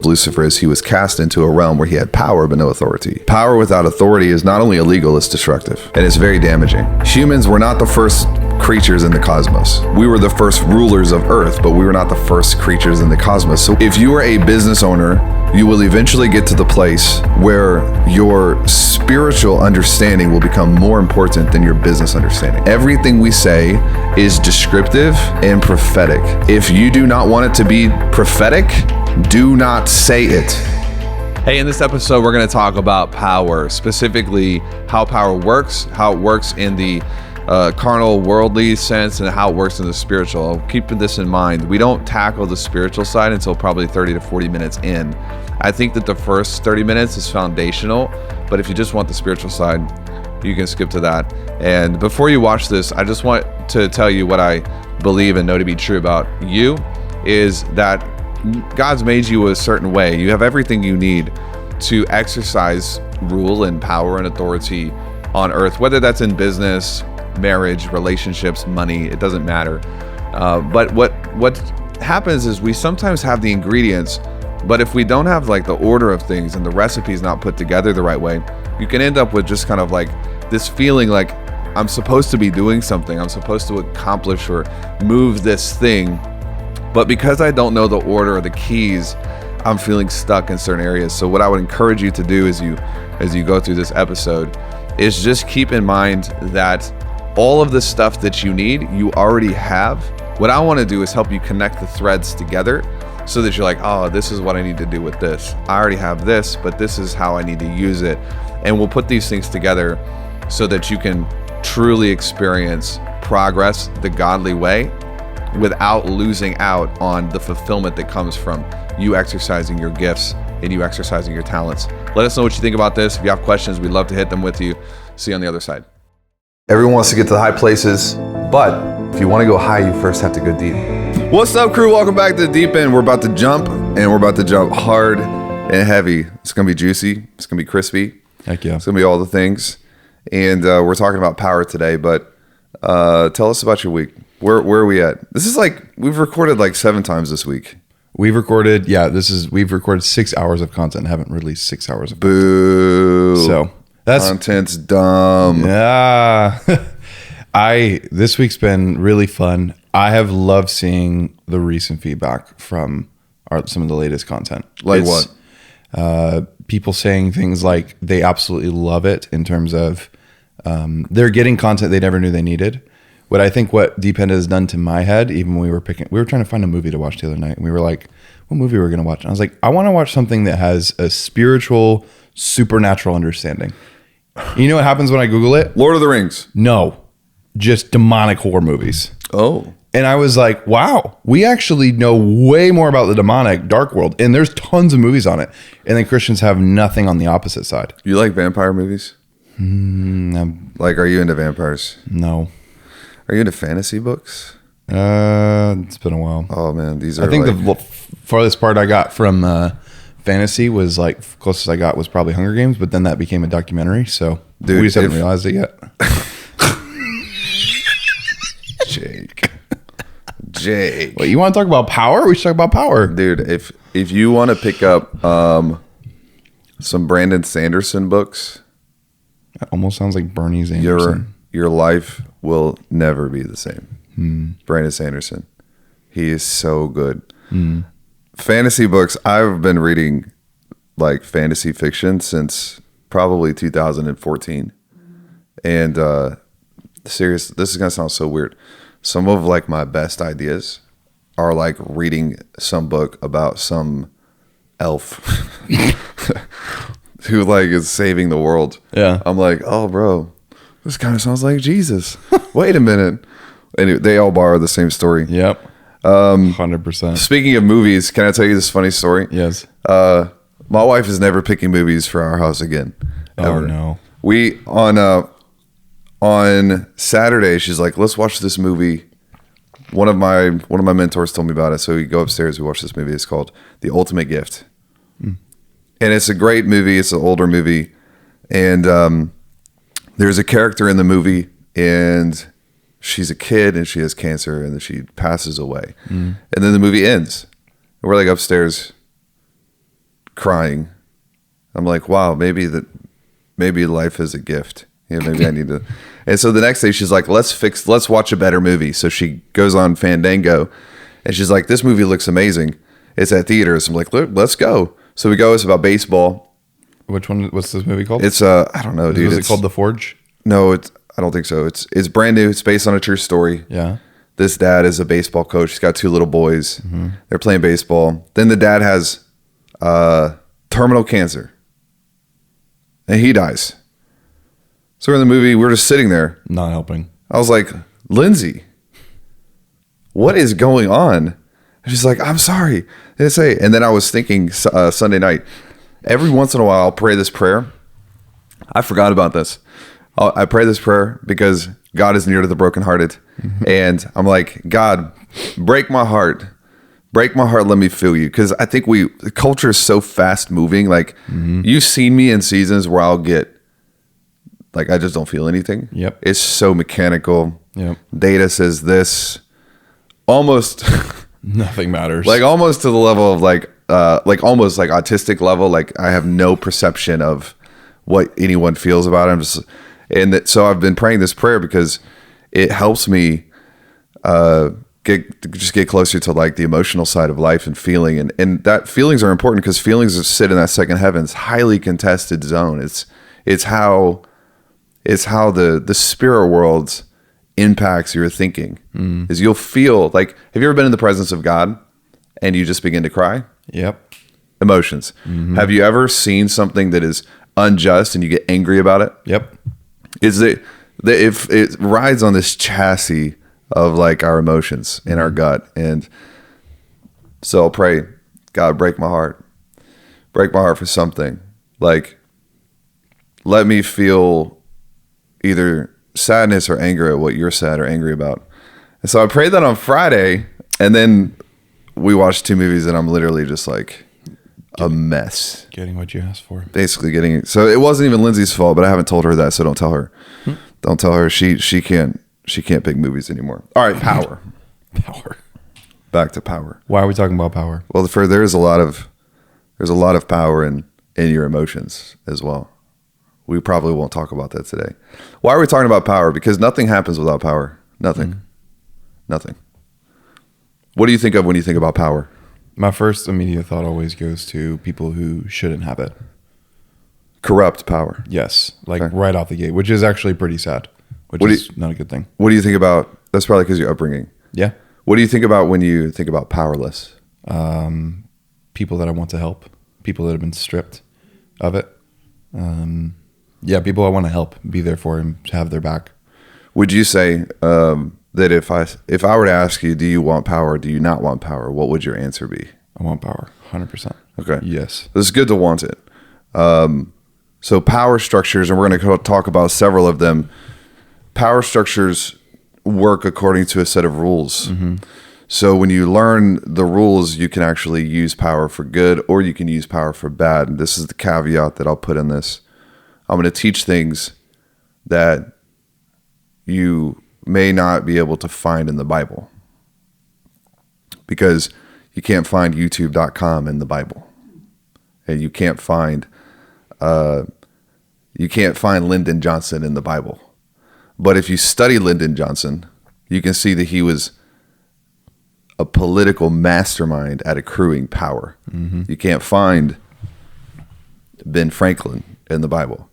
Lucifer is he was cast into a realm where he had power but no authority. Power without authority is not only illegal, it's destructive, and it's very damaging. Humans were not the first creatures in the cosmos. We were the first rulers of Earth, but we were not the first creatures in the cosmos. So if you are a business owner, you will eventually get to the place where your spiritual understanding will become more important than your business understanding. Everything we say is descriptive and prophetic. If you do not want it to be prophetic, do not say it. Hey, in this episode, we're going to talk about power, specifically how power works, how it works in the carnal, worldly sense, and how it works in the spiritual. Keeping this in mind, we don't tackle the spiritual side until probably 30 to 40 minutes in. I think that the first 30 minutes is foundational, but if you just want the spiritual side, you can skip to that. And before you watch this, I just want to tell you what I believe and know to be true about you is that God's made you a certain way. You have everything you need to exercise rule and power and authority on earth, whether that's in business, marriage, relationships, money, it doesn't matter. But what happens is we sometimes have the ingredients, but if we don't have like the order of things and the recipe's not put together the right way, you can end up with just kind of like this feeling like I'm supposed to be doing something, I'm supposed to accomplish or move this thing. But because I don't know the order or the keys, I'm feeling stuck in certain areas. So what I would encourage you to do as you go through this episode is just keep in mind that all of the stuff that you need, you already have. What I want to do is help you connect the threads together so that you're like, oh, this is what I need to do with this. I already have this, but this is how I need to use it. And we'll put these things together so that you can truly experience progress the godly way without losing out on the fulfillment that comes from you exercising your gifts and you exercising your talents. Let us know what you think about this. If you have questions, we'd love to hit them with you. See you on the other side. Everyone wants to get to the high places, but if you want to go high, you first have to go deep. What's up, crew? Welcome back to the deep end. We're about to jump, and we're about to jump hard and heavy. It's going to be juicy. It's going to be crispy. Heck yeah. It's going to be all the things. And we're talking about power today, but tell us about your week. Where are we at? This is like, we've recorded like 7 times this week. We've recorded 6 hours of content. Haven't released 6 hours of Boo. content. So that's content's dumb. Yeah. This week's been really fun. I have loved seeing the recent feedback from some of the latest content. Like what? People saying things like they absolutely love it in terms of they're getting content they never knew they needed. What Deep End has done to my head, even when we were trying to find a movie to watch the other night, and we were like, what movie were we going to watch? And I was like, I want to watch something that has a spiritual, supernatural understanding. You know what happens when I Google it? Lord of the Rings. No, just demonic horror movies. Oh. And I was like, wow, we actually know way more about the demonic dark world. And there's tons of movies on it. And then Christians have nothing on the opposite side. You like vampire movies? Like, are you into vampires? No. Are you into fantasy books? It's been a while. Oh man, these are. I think the farthest part I got from fantasy was like closest I got was probably Hunger Games, but then that became a documentary. So dude, we just haven't realized it yet. Jake. Wait, you want to talk about power? We should talk about power, dude. If you want to pick up some Brandon Sanderson books, that almost sounds like Bernie Sanderson. Your life will never be the same. Brandon Sanderson. He is so good. Fantasy books. I've been reading like fantasy fiction since probably 2014. And serious, this is going to sound so weird. Some of like my best ideas are like reading some book about some elf who like is saving the world. Yeah. I'm like, oh bro, this kind of sounds like Jesus. Wait a minute. And they all borrow the same story. Yep. 100%. Speaking of movies, can I tell you this funny story? Yes. My wife is never picking movies for our house again. Ever. Oh no. We on Saturday, she's like, let's watch this movie. One of my mentors told me about it. So we go upstairs, we watch this movie. It's called The Ultimate Gift. And it's a great movie. It's an older movie. And there's a character in the movie, and she's a kid and she has cancer and then she passes away. And then the movie ends. And we're like upstairs crying. I'm like, wow, maybe life is a gift. Maybe I need to. And so the next day she's like, let's watch a better movie. So she goes on Fandango and she's like, this movie looks amazing. It's at theaters. I'm like, let's go. So we go. It's about baseball. Which one? What's this movie called? It's I don't know, dude. Is it called The Forge? No, I don't think so. It's brand new. It's based on a true story. Yeah. This dad is a baseball coach. He's got 2 little boys. Mm-hmm. They're playing baseball. Then the dad has terminal cancer. And he dies. So we're in the movie. We're just sitting there. Not helping. I was like, Lindsay, what is going on? And she's like, I'm sorry. And then I was thinking Sunday night, every once in a while, I'll pray this prayer. I forgot about this. I pray this prayer because God is near to the brokenhearted. Mm-hmm. And I'm like, God, break my heart. Break my heart. Let me feel you. Because I think the culture is so fast moving. Like, you've seen me in seasons where I'll get, like, I just don't feel anything. Yep. It's so mechanical. Yep. Data says this. Almost nothing matters. Like almost to the level of like almost like autistic level. Like I have no perception of what anyone feels about it. So I've been praying this prayer because it helps me get closer to like the emotional side of life and feeling, and that feelings are important because feelings sit in that second heaven. It's highly contested zone. It's how the spirit world impacts your thinking. Is you'll feel like, have you ever been in the presence of God and you just begin to cry? Yep. Emotions. Have you ever seen something that is unjust and you get angry about it? Yep. Is it if it rides on this chassis of like our emotions in our gut? And so I'll pray, God, break my heart for something. Like, let me feel either sadness or anger at what you're sad or angry about. And so I prayed that on Friday, and then we watched 2 movies and I'm literally just like a mess. Getting what you asked for. Basically getting, so it wasn't even Lindsay's fault, but I haven't told her that, so don't tell her. Don't tell her. She can't pick movies anymore. All right, power. Power. Back to power. Why are we talking about power? Well, there's a lot of power in your emotions as well. We probably won't talk about that today. Why are we talking about power? Because nothing happens without power. Nothing. Nothing. What do you think of when you think about power? My first immediate thought always goes to people who shouldn't have it. Corrupt power. Yes. Like Okay. right off the gate, which is actually pretty sad, which is not a good thing. What do you think about, that's probably because your upbringing. Yeah. What do you think about when you think about powerless? People that I want to help, people that have been stripped of it. Yeah, people I want to help, be there for them, to have their back. Would you say that if I were to ask you, do you want power, do you not want power, what would your answer be? I want power, 100%. Okay. Yes. It's good to want it. So power structures, and we're going to talk about several of them. Power structures work according to a set of rules. So when you learn the rules, you can actually use power for good, or you can use power for bad. And this is the caveat that I'll put in this. I'm going to teach things that you may not be able to find in the Bible, because you can't find youtube.com in the Bible, and you can't find Lyndon Johnson in the Bible. But if you study Lyndon Johnson, you can see that he was a political mastermind at accruing power. You can't find Ben Franklin in the Bible.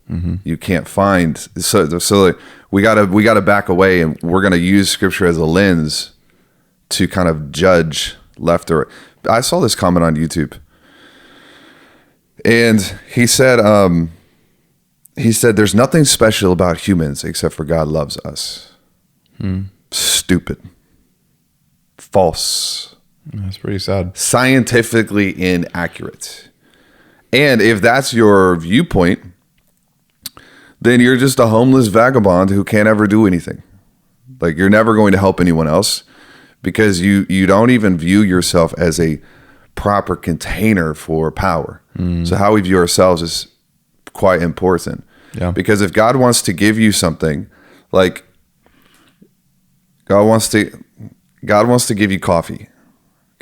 You can't find, so we gotta back away, and we're gonna use scripture as a lens to kind of judge left or right. I saw this comment on YouTube, and he said there's nothing special about humans except for God loves us. Stupid. False. That's pretty sad. Scientifically inaccurate. And if that's your viewpoint, then you're just a homeless vagabond who can't ever do anything. Like, you're never going to help anyone else, because you don't even view yourself as a proper container for power. So how we view ourselves is quite important. Yeah. Because if God wants to give you something, like God wants to give you coffee,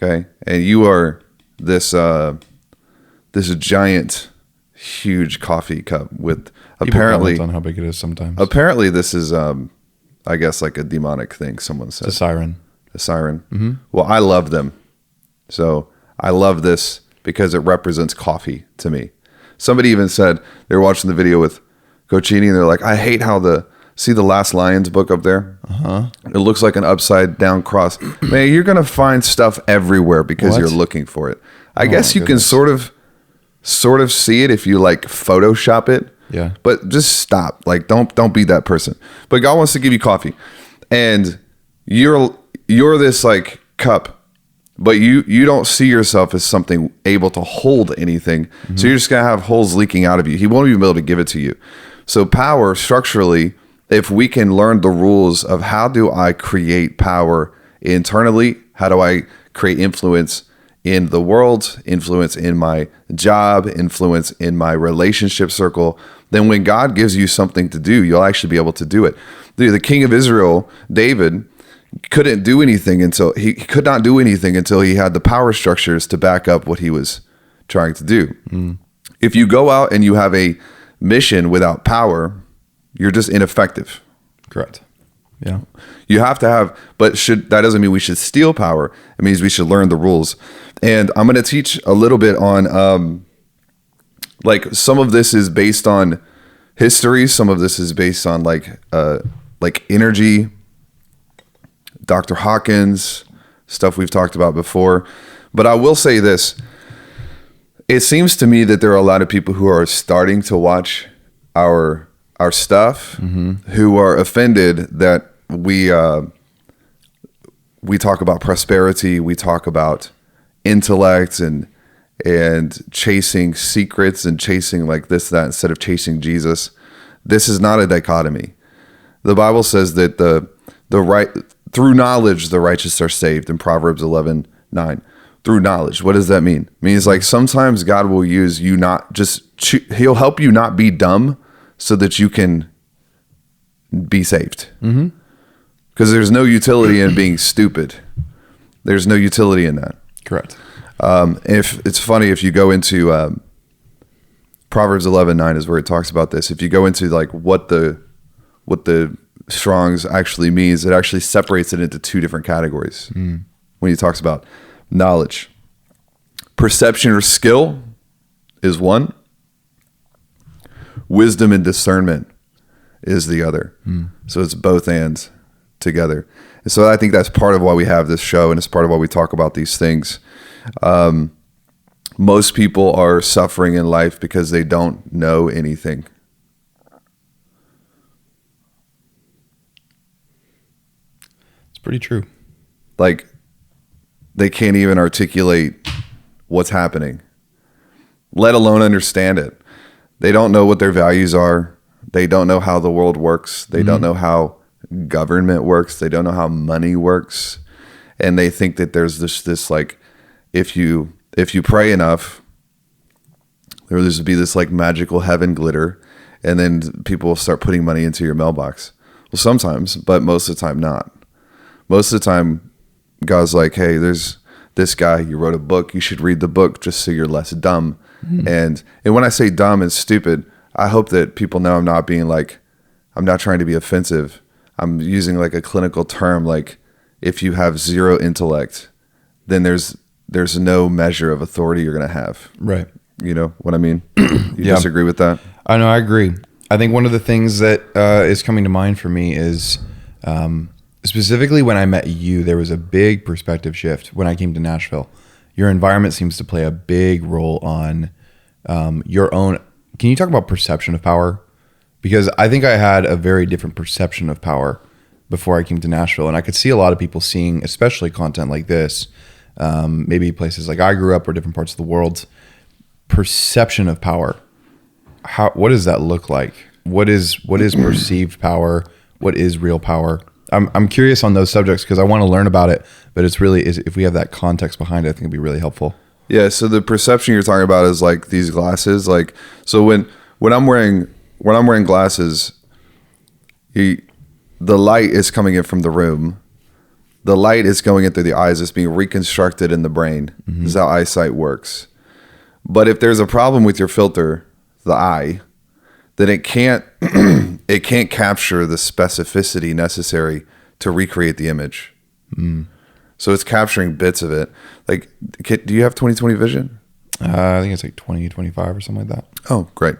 okay? And you are this this giant, huge coffee cup with People apparently comment on how big it is sometimes. apparently this is I guess like a demonic thing. Someone said It's a siren. a siren. Mm-hmm. Well, I love them, so I love this because it represents coffee to me. Somebody even said they were watching the video with Cochini, and they're like, I hate how see the Last Lions book up there? Uh-huh. It looks like an upside down cross. Man, you're going to find stuff everywhere because you're looking for it. I guess you can sort of see it if you like Photoshop it. Yeah. But just stop. Like, don't be that person. But God wants to give you coffee. And you're this like cup, but you don't see yourself as something able to hold anything. Mm-hmm. So you're just going to have holes leaking out of you. He won't even be able to give it to you. So power structurally, if we can learn the rules of how do I create power internally, how do I create influence in the world, influence in my job, influence in my relationship circle, then when God gives you something to do, you'll actually be able to do it. The king of Israel, David, couldn't do anything until he could not do anything until he had the power structures to back up what he was trying to do. Mm. If you go out and you have a mission without power, you're just ineffective. Correct. Yeah. You have to have, but that doesn't mean we should steal power. It means we should learn the rules. And I'm going to teach a little bit on, like some of this is based on history. Some of this is based on like energy, Dr. Hawkins, stuff we've talked about before. But I will say this. It seems to me that there are a lot of people who are starting to watch our stuff, mm-hmm. who are offended that we talk about prosperity, we talk about intellect and chasing secrets and chasing like this, that, instead of chasing Jesus. This is not a dichotomy. The Bible says that the right through knowledge the righteous are saved in Proverbs 11:9. Through knowledge. What does that mean? It means like sometimes God will use you not just he'll help you not be dumb so that you can be saved. Mm-hmm. Because there's no utility in being stupid. There's no utility in that. Correct. If it's funny, if you go into Proverbs 11:9 is where it talks about this. If you go into like what the Strong's actually means, it actually separates it into two different categories. Mm. When he talks about knowledge, perception or skill is one. Wisdom and discernment is the other. Mm. So it's both and together. And so I think that's part of why we have this show, and it's part of why we talk about these things. Most people are suffering in life because they don't know anything. It's pretty true. Like, they can't even articulate what's happening, let alone understand it. They don't know what their values are. They don't know how the world works. They don't know how government works. They don't know how money works. And they think that there's this like, if you pray enough, there will just be this like magical heaven glitter, and then people will start putting money into your mailbox. Well, sometimes, but most of the time not. Most of the time, God's like, hey, there's this guy, you wrote a book, you should read the book just so you're less dumb. Mm-hmm. And when I say dumb and stupid, I hope that people know I'm not being like, I'm not trying to be offensive. I'm using like a clinical term, like if you have zero intellect, then there's no measure of authority you're going to have. Right. You know what I mean? You disagree with that? I know, I agree. I think one of the things that is coming to mind for me is specifically when I met you, there was a big perspective shift when I came to Nashville. Your environment seems to play a big role on your own. Can you talk about perception of power? Because I think I had a very different perception of power before I came to Nashville. And I could see a lot of people seeing, especially content like this, maybe places like I grew up or different parts of the world, perception of power. What does that look like? What is perceived power? What is real power? I'm curious on those subjects because I want to learn about it, but it's really, if we have that context behind it, I think it'd be really helpful. Yeah. So the perception you're talking about is like these glasses. Like, so when I'm wearing glasses, the light is coming in from the room. The light is going in through the eyes. It's being reconstructed in the brain. Mm-hmm. This is how eyesight works. But if there's a problem with your filter, the eye, then it can't it can't capture the specificity necessary to recreate the image. So it's capturing bits of it. Like, do you have 20/20 vision? I think it's like 20/25 or something like that. Oh, great.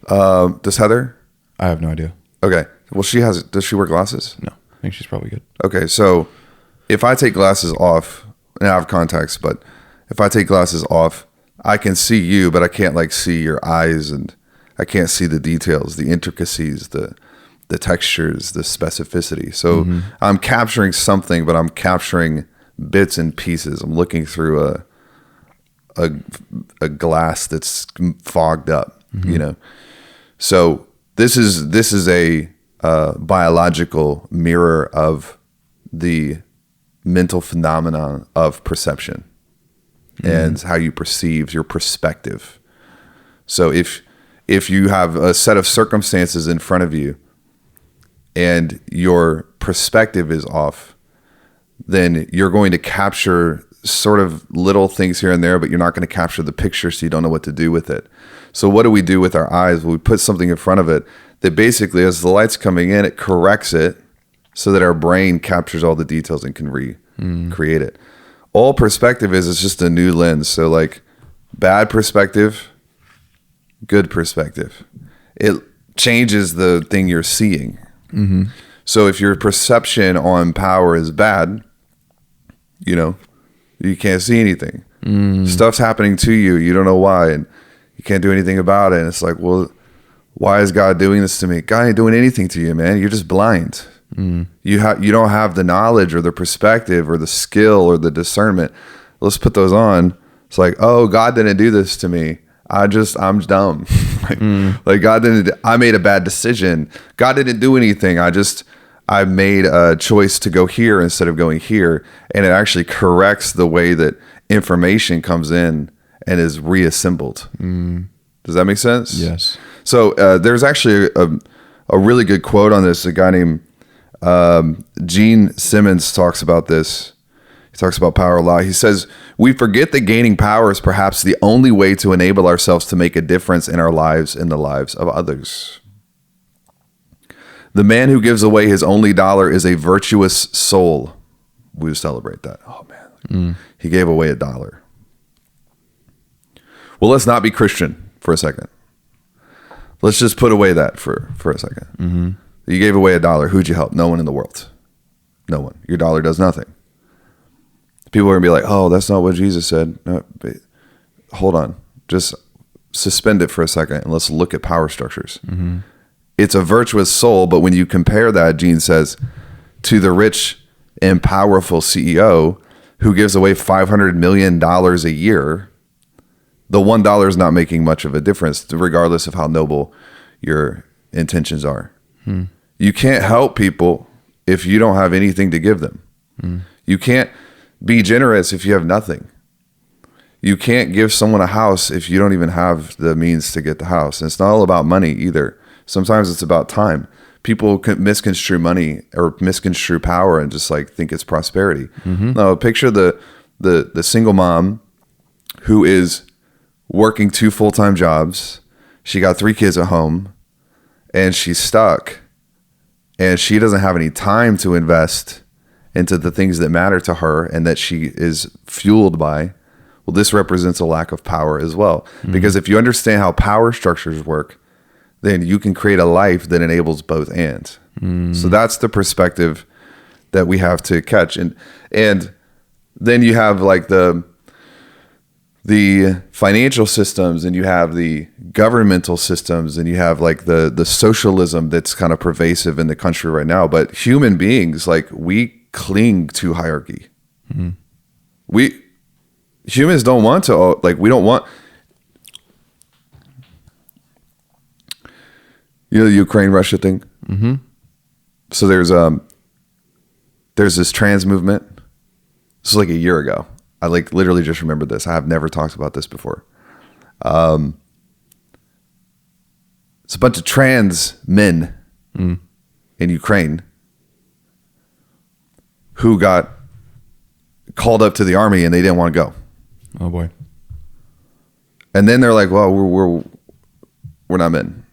Does Heather? I have no idea. Okay. Well, does she wear glasses? No, I think she's probably good. Okay. So if I take glasses off, and I have contacts, but if I take glasses off, I can see you, but I can't like see your eyes, and I can't see the details, the intricacies, the textures, the specificity. So I'm capturing something, but I'm capturing bits and pieces. I'm looking through a glass that's fogged up, you know. So this is a biological mirror of the mental phenomenon of perception and how you perceive your perspective. So if you have a set of circumstances in front of you and your perspective is off, then you're going to capture sort of little things here and there, but you're not going to capture the picture, so you don't know what to do with it. So what do we do with our eyes? Well, we put something in front of it that basically, as the light's coming in, it corrects it so that our brain captures all the details and can recreate it. All perspective is just a new lens. So like bad perspective, good perspective. It changes the thing you're seeing. So if your perception on power is bad, you know, you can't see anything. Stuff's happening to you. You don't know why. And you can't do anything about it. And it's like, well, why is God doing this to me? God ain't doing anything to you, man. You're just blind. You don't have the knowledge or the perspective or the skill or the discernment. Let's put those on. It's like, oh, God didn't do this to me. I'm dumb. Like I made a bad decision. God didn't do anything. I made a choice to go here instead of going here. And it actually corrects the way that information comes in and is reassembled. Does that make sense? Yes. So there's actually a really good quote on this. A guy named Gene Simmons talks about this. He talks about power a lot. He says, we forget that gaining power is perhaps the only way to enable ourselves to make a difference in our lives and the lives of others. The man who gives away his only dollar is a virtuous soul. We would celebrate that. Oh, man. He gave away $1. Well, let's not be Christian for a second. Let's just put away that for a second. You gave away $1. Who'd you help? No one in the world. No one. Your dollar does nothing. People are going to be like, oh, that's not what Jesus said. No, hold on. Just suspend it for a second and let's look at power structures. It's a virtuous soul, but when you compare that, Gene says, to the rich and powerful CEO who gives away $500 million a year, the $1 is not making much of a difference, regardless of how noble your intentions are. You can't help people if you don't have anything to give them. You can't be generous if you have nothing. You can't give someone a house if you don't even have the means to get the house. And it's not all about money either. Sometimes it's about time. People can misconstrue money or misconstrue power and just like think it's prosperity. No, picture the single mom who is working 2 full-time jobs. She got 3 kids at home and she's stuck and she doesn't have any time to invest into the things that matter to her and that she is fueled by. Well, this represents a lack of power as well. Because if you understand how power structures work, then you can create a life that enables both and. So that's the perspective that we have to catch. And then you have like the financial systems, and you have the governmental systems, and you have like the socialism that's kind of pervasive in the country right now. But human beings, like, we cling to hierarchy. Humans don't want to, like, we don't want, you know, the Ukraine-Russia thing. So there's this trans movement. This is like a year ago. I like literally just remembered this. I have never talked about this before. It's a bunch of trans men in Ukraine who got called up to the army and they didn't want to go. Oh boy. And then they're like, well, we're not men.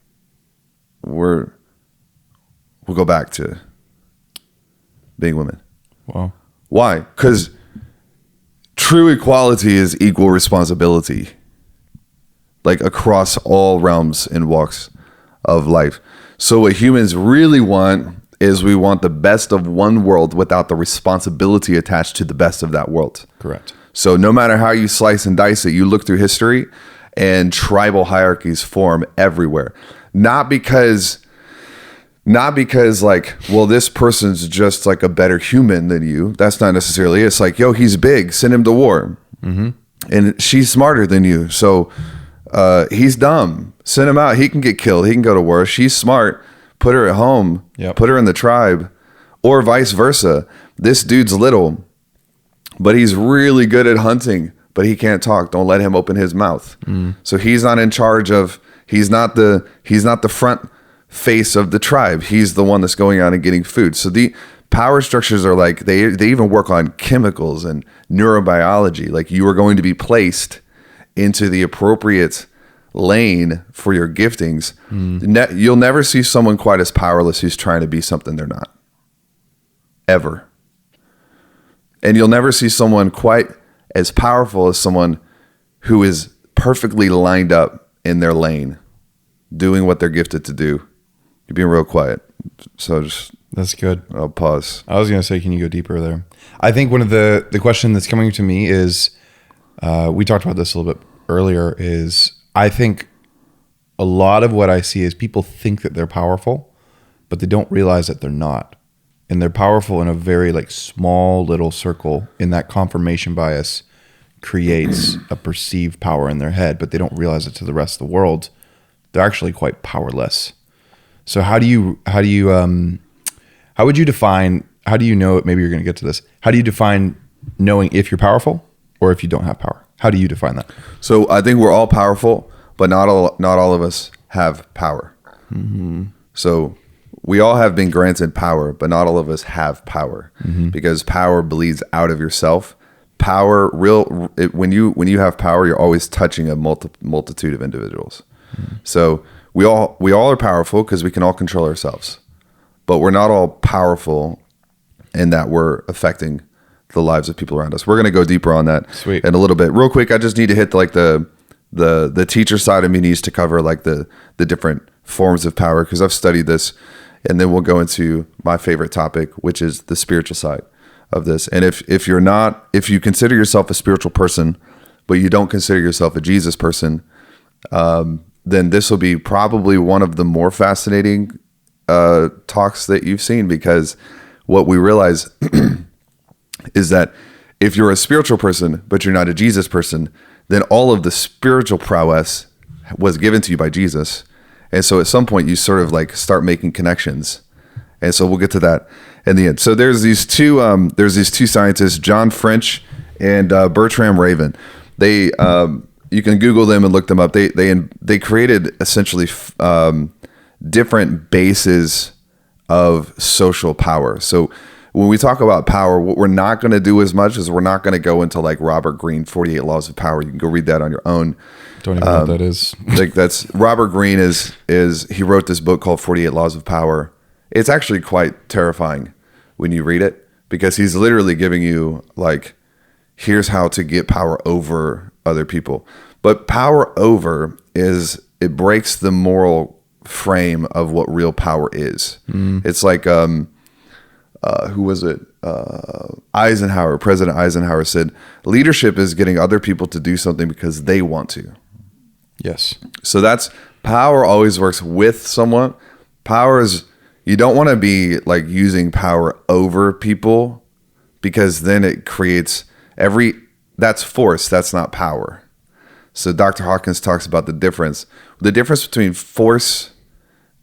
We'll go back to being women. Wow. Why? Because true equality is equal responsibility, like across all realms and walks of life. So what humans really want is we want the best of one world without the responsibility attached to the best of that world. Correct. So no matter how you slice and dice it, you look through history and tribal hierarchies form everywhere. Not because like, well, this person's just like a better human than you. That's not necessarily it. It's like, yo, he's big, send him to war. Mm-hmm. And she's smarter than you. So he's dumb, send him out. He can get killed. He can go to war. She's smart. Put her at home. Yep. Put her in the tribe. Or vice versa. This dude's little, but he's really good at hunting, but he can't talk. Don't let him open his mouth. So he's not in charge of, he's not the front face of the tribe. He's the one that's going out and getting food. So the power structures are like, they even work on chemicals and neurobiology. Like you are going to be placed into the appropriate lane for your giftings. You'll never see someone quite as powerless who's trying to be something they're not. Ever. And you'll never see someone quite as powerful as someone who is perfectly lined up in their lane, doing what they're gifted to do. You're being real quiet. So just... That's good. I'll pause. I was going to say, can you go deeper there? I think one of the question that's coming to me is, we talked about this a little bit earlier, is I think a lot of what I see is people think that they're powerful, but they don't realize that they're not. And they're powerful in a very like small little circle, in that confirmation bias creates a perceived power in their head, but they don't realize it to the rest of the world. They're actually quite powerless. So how would you define, how do you know, maybe you're going to get to this, how do you define knowing if you're powerful or if you don't have power? How do you define that? So I think we're all powerful, but not all of us have power. Mm-hmm. So we all have been granted power, but not all of us have power, because power bleeds out of yourself. Power, when you have power, you're always touching a multitude of individuals. Mm-hmm. So we all are powerful because we can all control ourselves, but we're not all powerful in that we're affecting the lives of people around us. We're going to go deeper on that in a little bit. Real quick, I just need to hit like the teacher side of me needs to cover like the different forms of power, because I've studied this, and then we'll go into my favorite topic, which is the spiritual side of this. And if you consider yourself a spiritual person, but you don't consider yourself a Jesus person, then this will be probably one of the more fascinating talks that you've seen, because what we realize is that if you're a spiritual person, but you're not a Jesus person, then all of the spiritual prowess was given to you by Jesus. And so at some point you sort of like start making connections. And so we'll get to that in the end. So there's these two scientists, John French and Bertram Raven. They, you can Google them and look them up. They created essentially different bases of social power. So when we talk about power, what we're not going to do as much is we're not going to go into like Robert Greene, 48 Laws of Power. You can go read that on your own. Don't even know what that is. Like that's Robert Greene is he wrote this book called 48 Laws of Power. It's actually quite terrifying when you read it, because he's literally giving you like, here's how to get power over other people. But power over it breaks the moral frame of what real power is. It's like, who was it? Eisenhower, President Eisenhower said, leadership is getting other people to do something because they want to. Yes. So that's power always works with someone. Power is, you don't want to be like using power over people, because then it creates that's force. That's not power. So Dr. Hawkins talks about the difference between force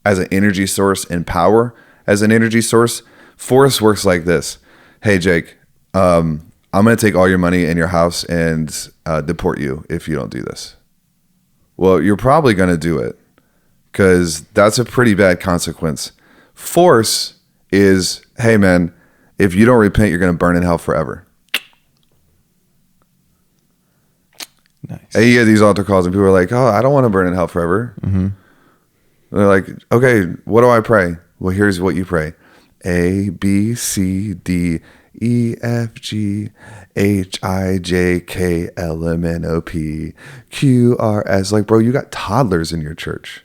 as an energy source and power as an energy source. Force works like this. Hey, Jake, I'm going to take all your money in your house and deport you if you don't do this. Well, you're probably going to do it, because that's a pretty bad consequence. Force is, hey, man, if you don't repent, you're going to burn in hell forever. Nice. And you get these altar calls, and people are like, "Oh, I don't want to burn in hell forever." Mm-hmm. They're like, "Okay, what do I pray?" Well, here's what you pray: A, B, C, D, E, F, G, H, I, J, K, L, M, N, O, P, Q, R, S. Like, bro, you got toddlers in your church.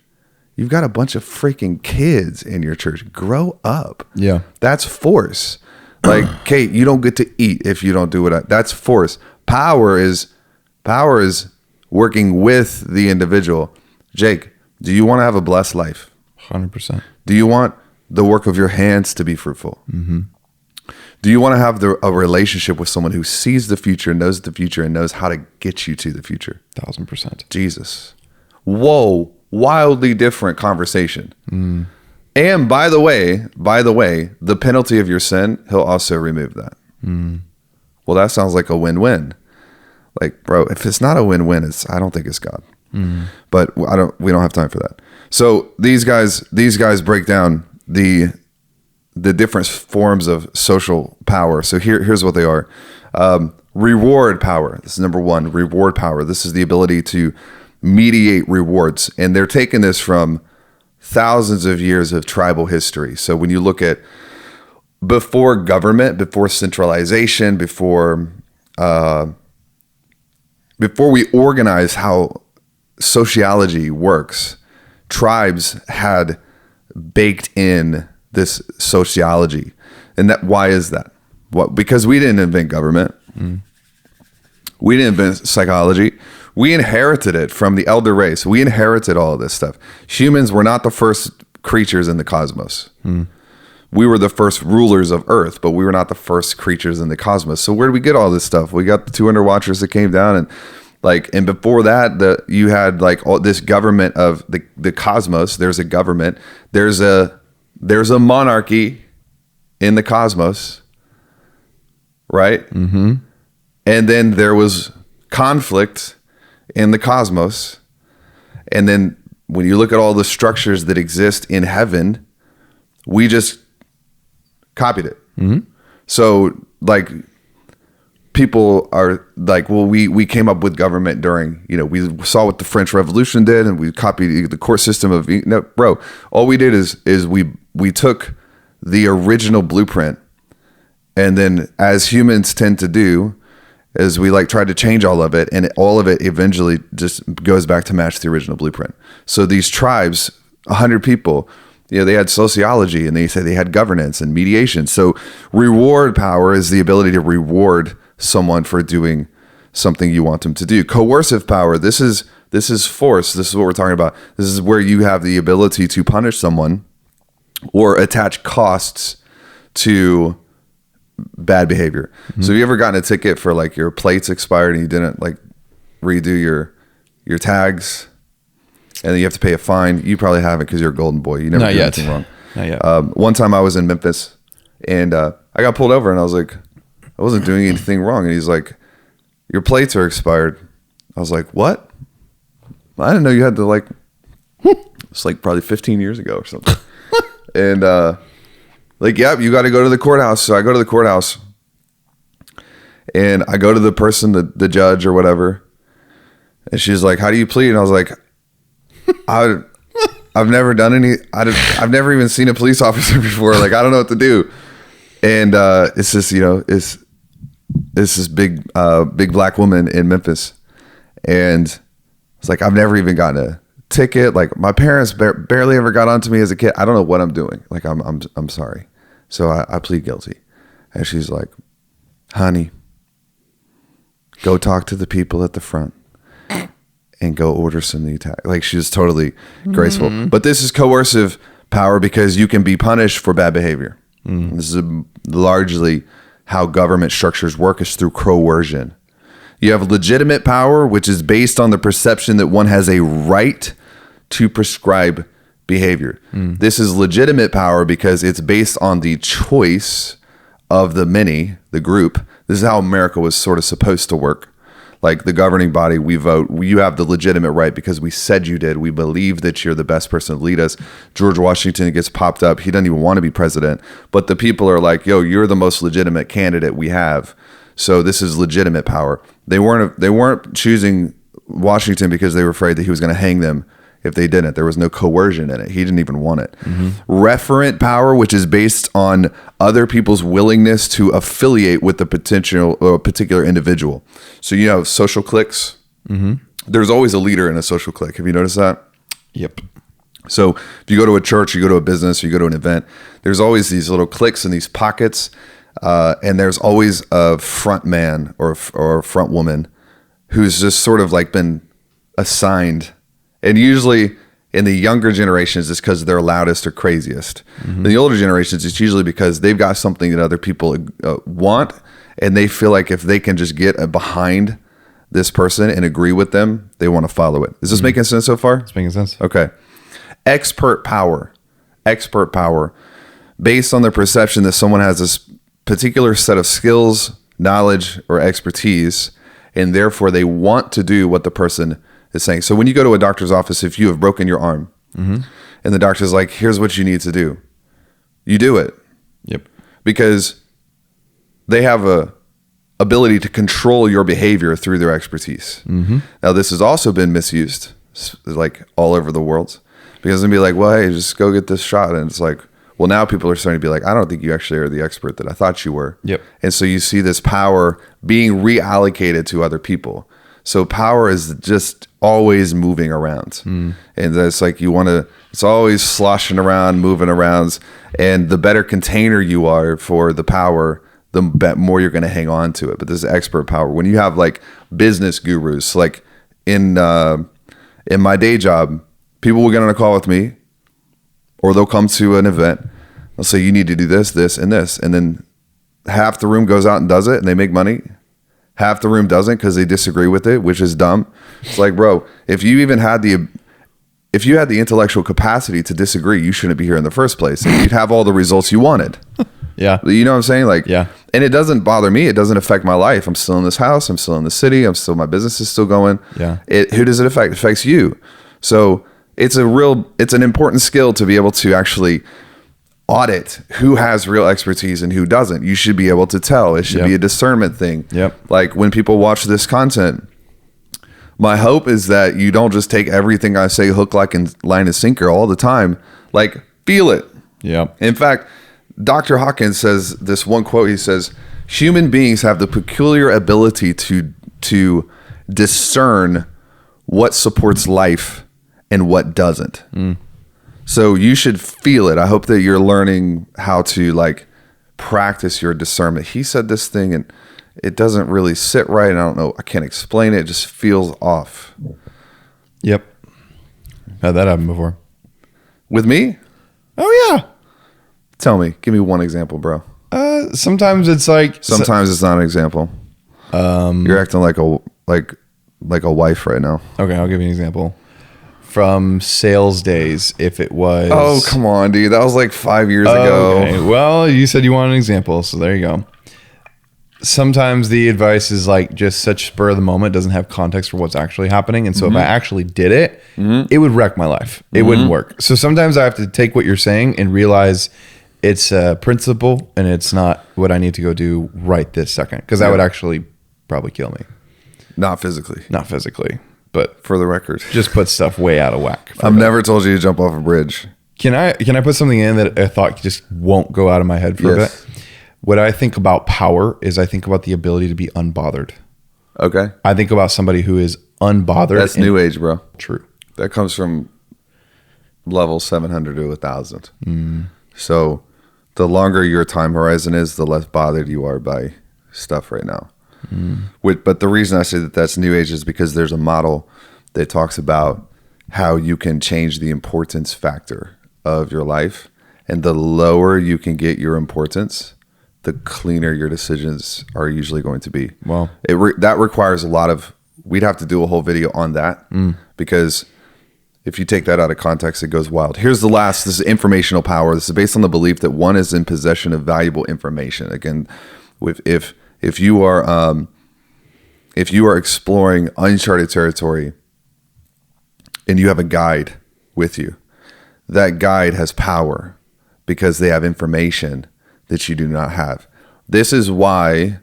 You've got a bunch of freaking kids in your church. Grow up. Yeah. That's force. Like, Kate, you don't get to eat if you don't do that's force. Power is working with the individual. Jake, do you want to have a blessed life? 100%. Do you want the work of your hands to be fruitful? Mm-hmm. Do you want to have a relationship with someone who sees the future, knows the future, and knows how to get you to the future? 1,000%. Jesus. Whoa. Wildly different conversation. And by the way, the penalty of your sin, he'll also remove that. Well, that sounds like a win-win. Like, bro, if it's not a win-win, I don't think it's God. But we don't have time for that. So these guys break down the different forms of social power. So here's what they are. Reward power. This is number one, reward power. This is the ability to mediate rewards. And they're taking this from thousands of years of tribal history. So when you look at before government, before centralization, before we organize how sociology works, tribes had baked in this sociology. And why is that? Because we didn't invent government. We didn't invent psychology. We inherited it from the elder race. We inherited all of this stuff. Humans were not the first creatures in the cosmos. We were the first rulers of Earth, but we were not the first creatures in the cosmos. So where did we get all this stuff? We got the 200 Watchers that came down, and before that, you had like all this government of the cosmos. There's a government. There's a monarchy in the cosmos, right? Mm-hmm. And then there was conflict in the cosmos. And then when you look at all the structures that exist in heaven, we just copied it. Mm-hmm. So like people are like, well, we came up with government during, we saw what the French Revolution did and we copied the court system of, no, bro, all we did is we took the original blueprint, and then as humans tend to do, is we like tried to change all of it, and all of it eventually just goes back to match the original blueprint. So these tribes, 100 people, they had sociology, and they said they had governance and mediation. So reward power is the ability to reward someone for doing something you want them to do. Coercive power, this is force. This is what we're talking about. This is where you have the ability to punish someone or attach costs to bad behavior. Mm-hmm. So have you ever gotten a ticket for like your plates expired and you didn't like redo your tags, and then you have to pay a fine? You probably haven't because you're a golden boy. You never did anything wrong. Not yet. One time I was in Memphis, and I got pulled over, and I was like, I wasn't doing anything wrong. And he's like, your plates are expired. I was like, what? I didn't know you had to like, it's like probably 15 years ago or something. And like, yep, you got to go to the courthouse. So I go to the courthouse, and I go to the person, the judge or whatever, and she's like, how do you plead? And I was like, I've never done any, I've never even seen a police officer before. Like, I don't know what to do. And it's this, it's this big black woman in Memphis. And it's like, I've never even gotten a ticket. Like, my parents barely ever got onto me as a kid. I don't know what I'm doing. Like, I'm sorry. So I plead guilty. And she's like, honey, go talk to the people at the front and go order some new tax. Like, she was totally graceful. Mm-hmm. But this is coercive power because you can be punished for bad behavior. Mm. This is largely how government structures work, is through coercion. You have legitimate power, which is based on the perception that one has a right to prescribe behavior. Mm. This is legitimate power because it's based on the choice of the many, the group. This is how America was sort of supposed to work. Like the governing body, we vote. You have the legitimate right because we said you did. We believe that you're the best person to lead us. George Washington gets popped up. He doesn't even want to be president. But the people are like, yo, you're the most legitimate candidate we have. So this is legitimate power. They weren't choosing Washington because they were afraid that he was going to hang them if they didn't. There was no coercion in it. He didn't even want it. Referent power, which is based on other people's willingness to affiliate with the potential or particular individual. So, you know, social cliques. There's always a leader in a social clique. Have you noticed that? Yep. So if you go to a church, you go to a business, you go to an event, there's always these little cliques and these pockets. And there's always a front man or a front woman who's just sort of like been assigned. And usually in the younger generations, it's because they're loudest or craziest. In the older generations, it's usually because they've got something that other people want. And they feel like if they can just get behind this person and agree with them, they want to follow it. Is this making sense so far? It's making sense. Okay. Expert power, based on the perception that someone has this particular set of skills, knowledge, or expertise, and therefore they want to do what the person is saying. So when you go to a doctor's office, if you have broken your arm and the doctor's like, here's what you need to do, you do it. Yep. Because they have a ability to control your behavior through their expertise. Now, this has also been misused like all over the world. Because they'll be like, well, hey, just go get this shot. And it's like, well, now people are starting to be like, I don't think you actually are the expert that I thought you were. Yep. And so you see this power being reallocated to other people. So power is just always moving around. And it's like it's always sloshing around, moving around. And the better container you are for the power, the more you're going to hang on to it. But this is expert power. When you have like business gurus, like in my day job, people will get on a call with me, or they'll come to an event. They'll say, you need to do this, this, and this. And then half the room goes out and does it, and they make money. Half the room doesn't because they disagree with it, which is dumb. It's like, bro, if you had the intellectual capacity to disagree, you shouldn't be here in the first place. And you'd have all the results you wanted. Yeah. You know what I'm saying? Like, yeah. And it doesn't bother me. It doesn't affect my life. I'm still in this house. I'm still in the city. My business is still going. Yeah. Who does it affect? It affects you. So it's an important skill to be able to actually audit who has real expertise and who doesn't. You should be able to tell. It should be a discernment thing. Yep. Like when people watch this content, my hope is that you don't just take everything I say hook, line, and sinker all the time. Like, feel it. Yep. In fact, Dr. Hawkins says this one quote. He says, human beings have the peculiar ability to discern what supports life and what doesn't. So you should feel it. I hope that you're learning how to like practice your discernment. He said this thing and it doesn't really sit right. I don't know. I can't explain it. It just feels off. Yep. Had that happen before. With me? Oh yeah. Tell me. Give me one example, bro. Sometimes it's like. Sometimes it's not an example. You're acting like a wife right now. Okay, I'll give you an example. From sales days, if it was. Oh, come on, dude. That was like 5 years ago. Okay. Well, you said you wanted an example, so there you go. Sometimes the advice is like just such spur of the moment, doesn't have context for what's actually happening. And so if I actually did it, it would wreck my life. It wouldn't work. So sometimes I have to take what you're saying and realize it's a principle and it's not what I need to go do right this second. Because that would actually probably kill me. Not physically. Not physically, but for the record. just put stuff way out of whack. I've never told you to jump off a bridge. Can I put something in that I thought just won't go out of my head for a bit? What I think about power is I think about the ability to be unbothered. Okay. I think about somebody who is unbothered. That's new age, bro. True. That comes from level 700 to 1,000. So the longer your time horizon is, the less bothered you are by stuff right now. But the reason I say that that's new age is because there's a model that talks about how you can change the importance factor of your life. And the lower you can get your importance, the cleaner your decisions are usually going to be. Wow. That requires a lot of, we'd have to do a whole video on that because if you take that out of context, it goes wild. Here's the last, this is informational power. This is based on the belief that one is in possession of valuable information. Again, if you are exploring uncharted territory and you have a guide with you, that guide has power because they have information that you do not have. This is why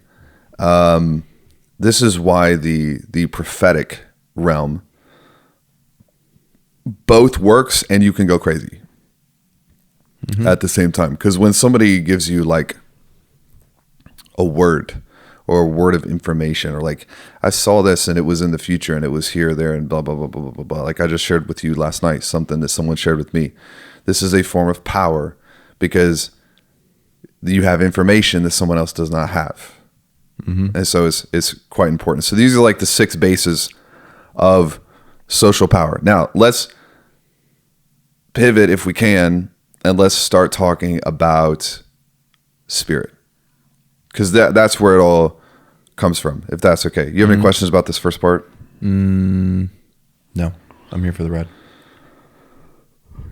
the prophetic realm both works and you can go crazy at the same time. Because when somebody gives you like a word or a word of information, or like, I saw this and it was in the future and it was here, there, and blah, blah, blah, blah, blah, blah, blah. Like I just shared with you last night, something that someone shared with me. This is a form of power because you have information that someone else does not have. And so it's quite important. So these are like the 6 bases of social power. Now let's pivot if we can, and let's start talking about spirit, because that's where it all comes from, if that's okay. You have any questions about this first part? No, I'm here for the ride.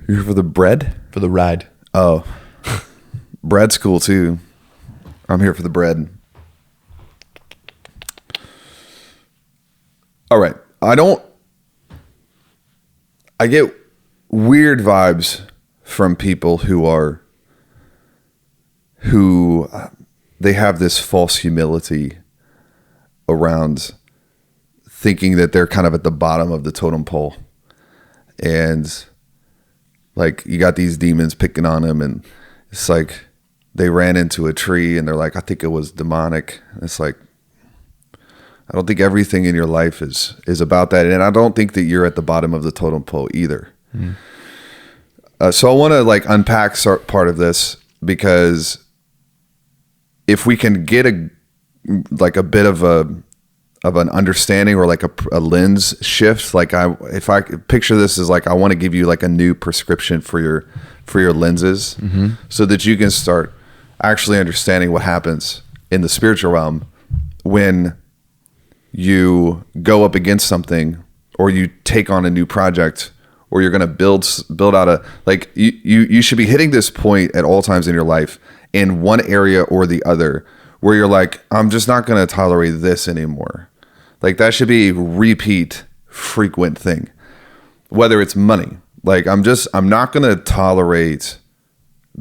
You're here for the bread? For the ride. Oh, bread's cool too. I'm here for the bread. All right. I get weird vibes from people who they have this false humility around thinking that they're kind of at the bottom of the totem pole. And like, you got these demons picking on them, and it's like they ran into a tree and they're like, I think it was demonic. And it's like, I don't think everything in your life is about that. And I don't think that you're at the bottom of the totem pole either. So I want to like unpack part of this, because if we can get a bit of an understanding, or like a lens shift, like if I picture this as like, I want to give you like a new prescription for your lenses, so that you can start actually understanding what happens in the spiritual realm when you go up against something, or you take on a new project, or you're going to build out a, like you should be hitting this point at all times in your life in one area or the other, where you're like, I'm just not going to tolerate this anymore. Like that should be a repeat frequent thing, whether it's money. Like I'm not going to tolerate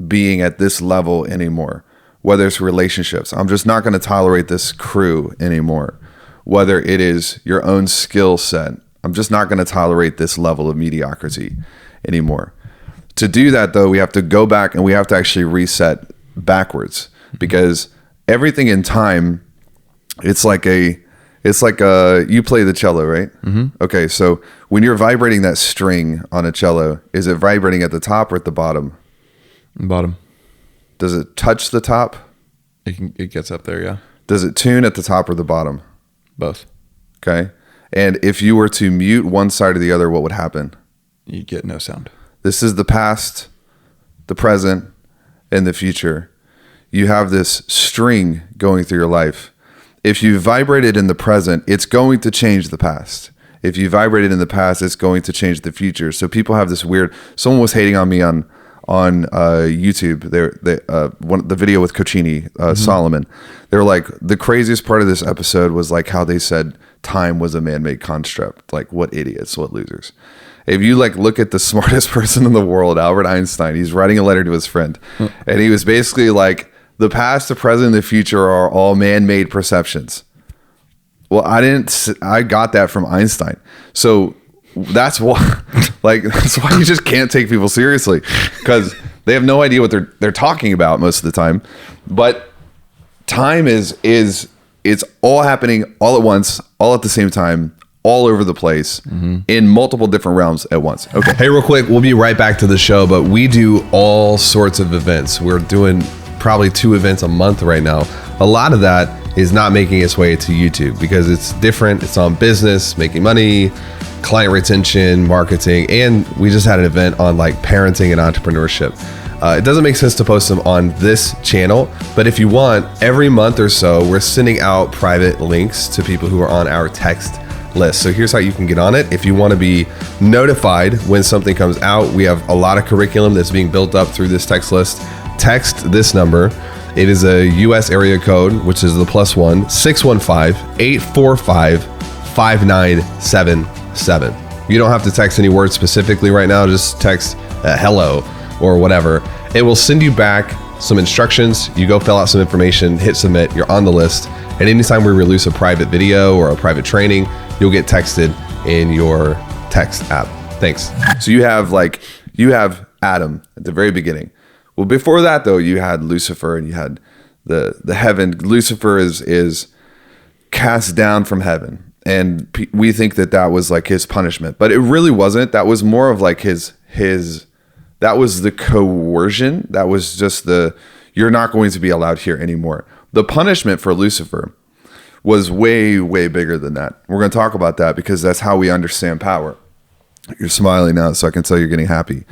being at this level anymore. Whether it's relationships, I'm just not going to tolerate this crew anymore. Whether it is your own skill set, I'm just not going to tolerate this level of mediocrity anymore. To do that, though, we have to go back and we have to actually reset backwards, because everything in time, it's like you play the cello, right? Okay, so when you're vibrating that string on a cello, is it vibrating at the top or at the bottom? Bottom. Does it touch the top? It gets up there, yeah. Does it tune at the top or the bottom? Both. Okay. And if you were to mute one side or the other, what would happen? You get no sound. This is the past, the present, and the future. You have this string going through your life. If you vibrate it in the present, it's going to change the past. If you vibrate it in the past, it's going to change the future. So people have this weird, someone was hating on me on YouTube, the video with Cochini, Solomon. They were like, the craziest part of this episode was like how they said time was a man-made construct. Like, what idiots, what losers. If you like look at the smartest person in the world, Albert Einstein, he's writing a letter to his friend, and he was basically like, the past, the present, and the future are all man-made perceptions. Well, I got that from Einstein. So that's why, that's why you just can't take people seriously, because they have no idea what they're talking about most of the time. But time is it's all happening all at once, all at the same time, all over the place, in multiple different realms at once. Okay. Hey, real quick, we'll be right back to the show, but we do all sorts of events. We're doing probably 2 events a month right now. A lot of that is not making its way to YouTube because it's different. It's on business, making money, client retention, marketing, and we just had an event on like parenting and entrepreneurship. It doesn't make sense to post them on this channel, but if you want, every month or so, we're sending out private links to people who are on our text list. So here's how you can get on it. If you want to be notified when something comes out, we have a lot of curriculum that's being built up through this text list. Text this number. It is a US area code, which is the +1 615-845-5977. You don't have to text any words specifically right now. Just text hello or whatever. It will send you back some instructions. You go fill out some information, hit submit, you're on the list. And anytime we release a private video or a private training, you'll get texted in your text app. Thanks. So you have Adam at the very beginning. Well, before that though, you had Lucifer and you had the heaven. Lucifer is cast down from heaven, and we think that was like his punishment, but it really wasn't. That was more of like his that was the coercion. That was just you're not going to be allowed here anymore. The punishment for Lucifer was way, way bigger than that. We're going to talk about that because that's how we understand power. You're smiling now, so I can tell you're getting happy.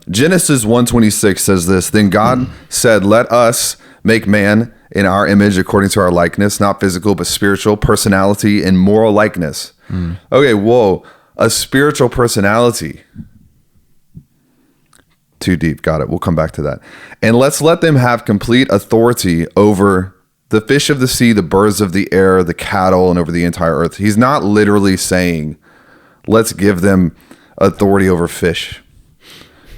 Genesis 1:26 says this, then God said, let us make man in our image according to our likeness, not physical, but spiritual, personality, and moral likeness. Okay, whoa, a spiritual personality. Too deep, got it. We'll come back to that. And let's let them have complete authority over the fish of the sea, the birds of the air, the cattle, and over the entire earth. He's not literally saying, let's give them authority over fish.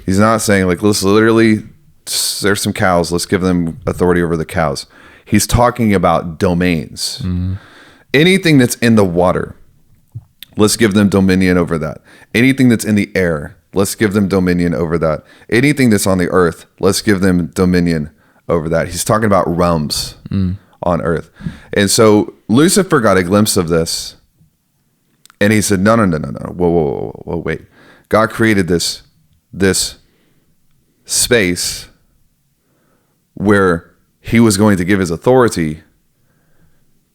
He's not saying like, let's literally, there's some cows, let's give them authority over the cows. He's talking about domains. Anything that's in the water, let's give them dominion over that. Anything that's in the air, let's give them dominion over that. Anything that's on the earth, let's give them dominion over that. He's talking about realms on earth. And so Lucifer got a glimpse of this, and he said, no, whoa, wait. God created this space where he was going to give his authority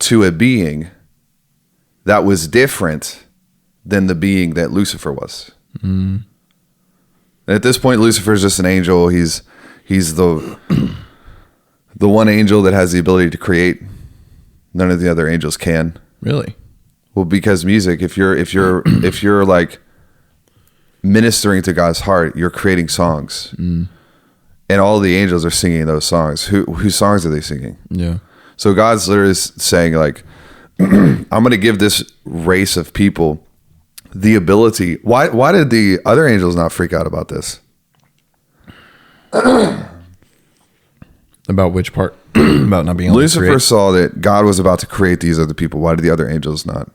to a being that was different than the being that Lucifer was. And at this point, Lucifer is just an angel. He's the one angel that has the ability to create. None of the other angels can. Really? Well, because music, if you're like ministering to God's heart, you're creating songs. And all the angels are singing those songs. Whose songs are they singing? Yeah. So God's literally saying like, I'm going to give this race of people the ability. Why did the other angels not freak out about this? About which part? About not being able Lucifer to create? saw that God was about to create these other people. Why did the other angels not?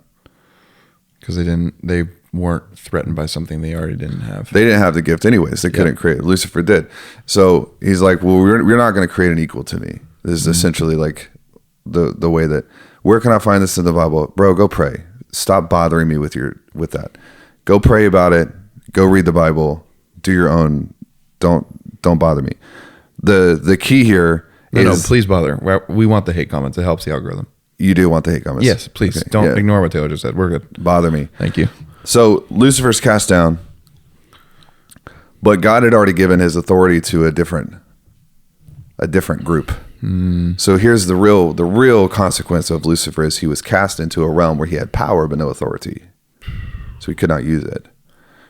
Because they weren't threatened by something they already didn't have. They didn't have the gift anyways. They couldn't create. Lucifer did. So he's like, well, we're not going to create an equal to me. This is essentially like the way that, where can I find this in the Bible? Bro, go pray. Stop bothering me with that. Go pray about it. Go read the Bible. Do your own. Don't bother me. The key here is... No, please bother. We want the hate comments. It helps the algorithm. You do want the hate comments? Yes, please. Okay. Don't ignore what Taylor just said. We're good. Bother me. Thank you. So Lucifer's cast down, but God had already given his authority to a different group. So here's the real consequence of Lucifer is he was cast into a realm where he had power but no authority. So he could not use it.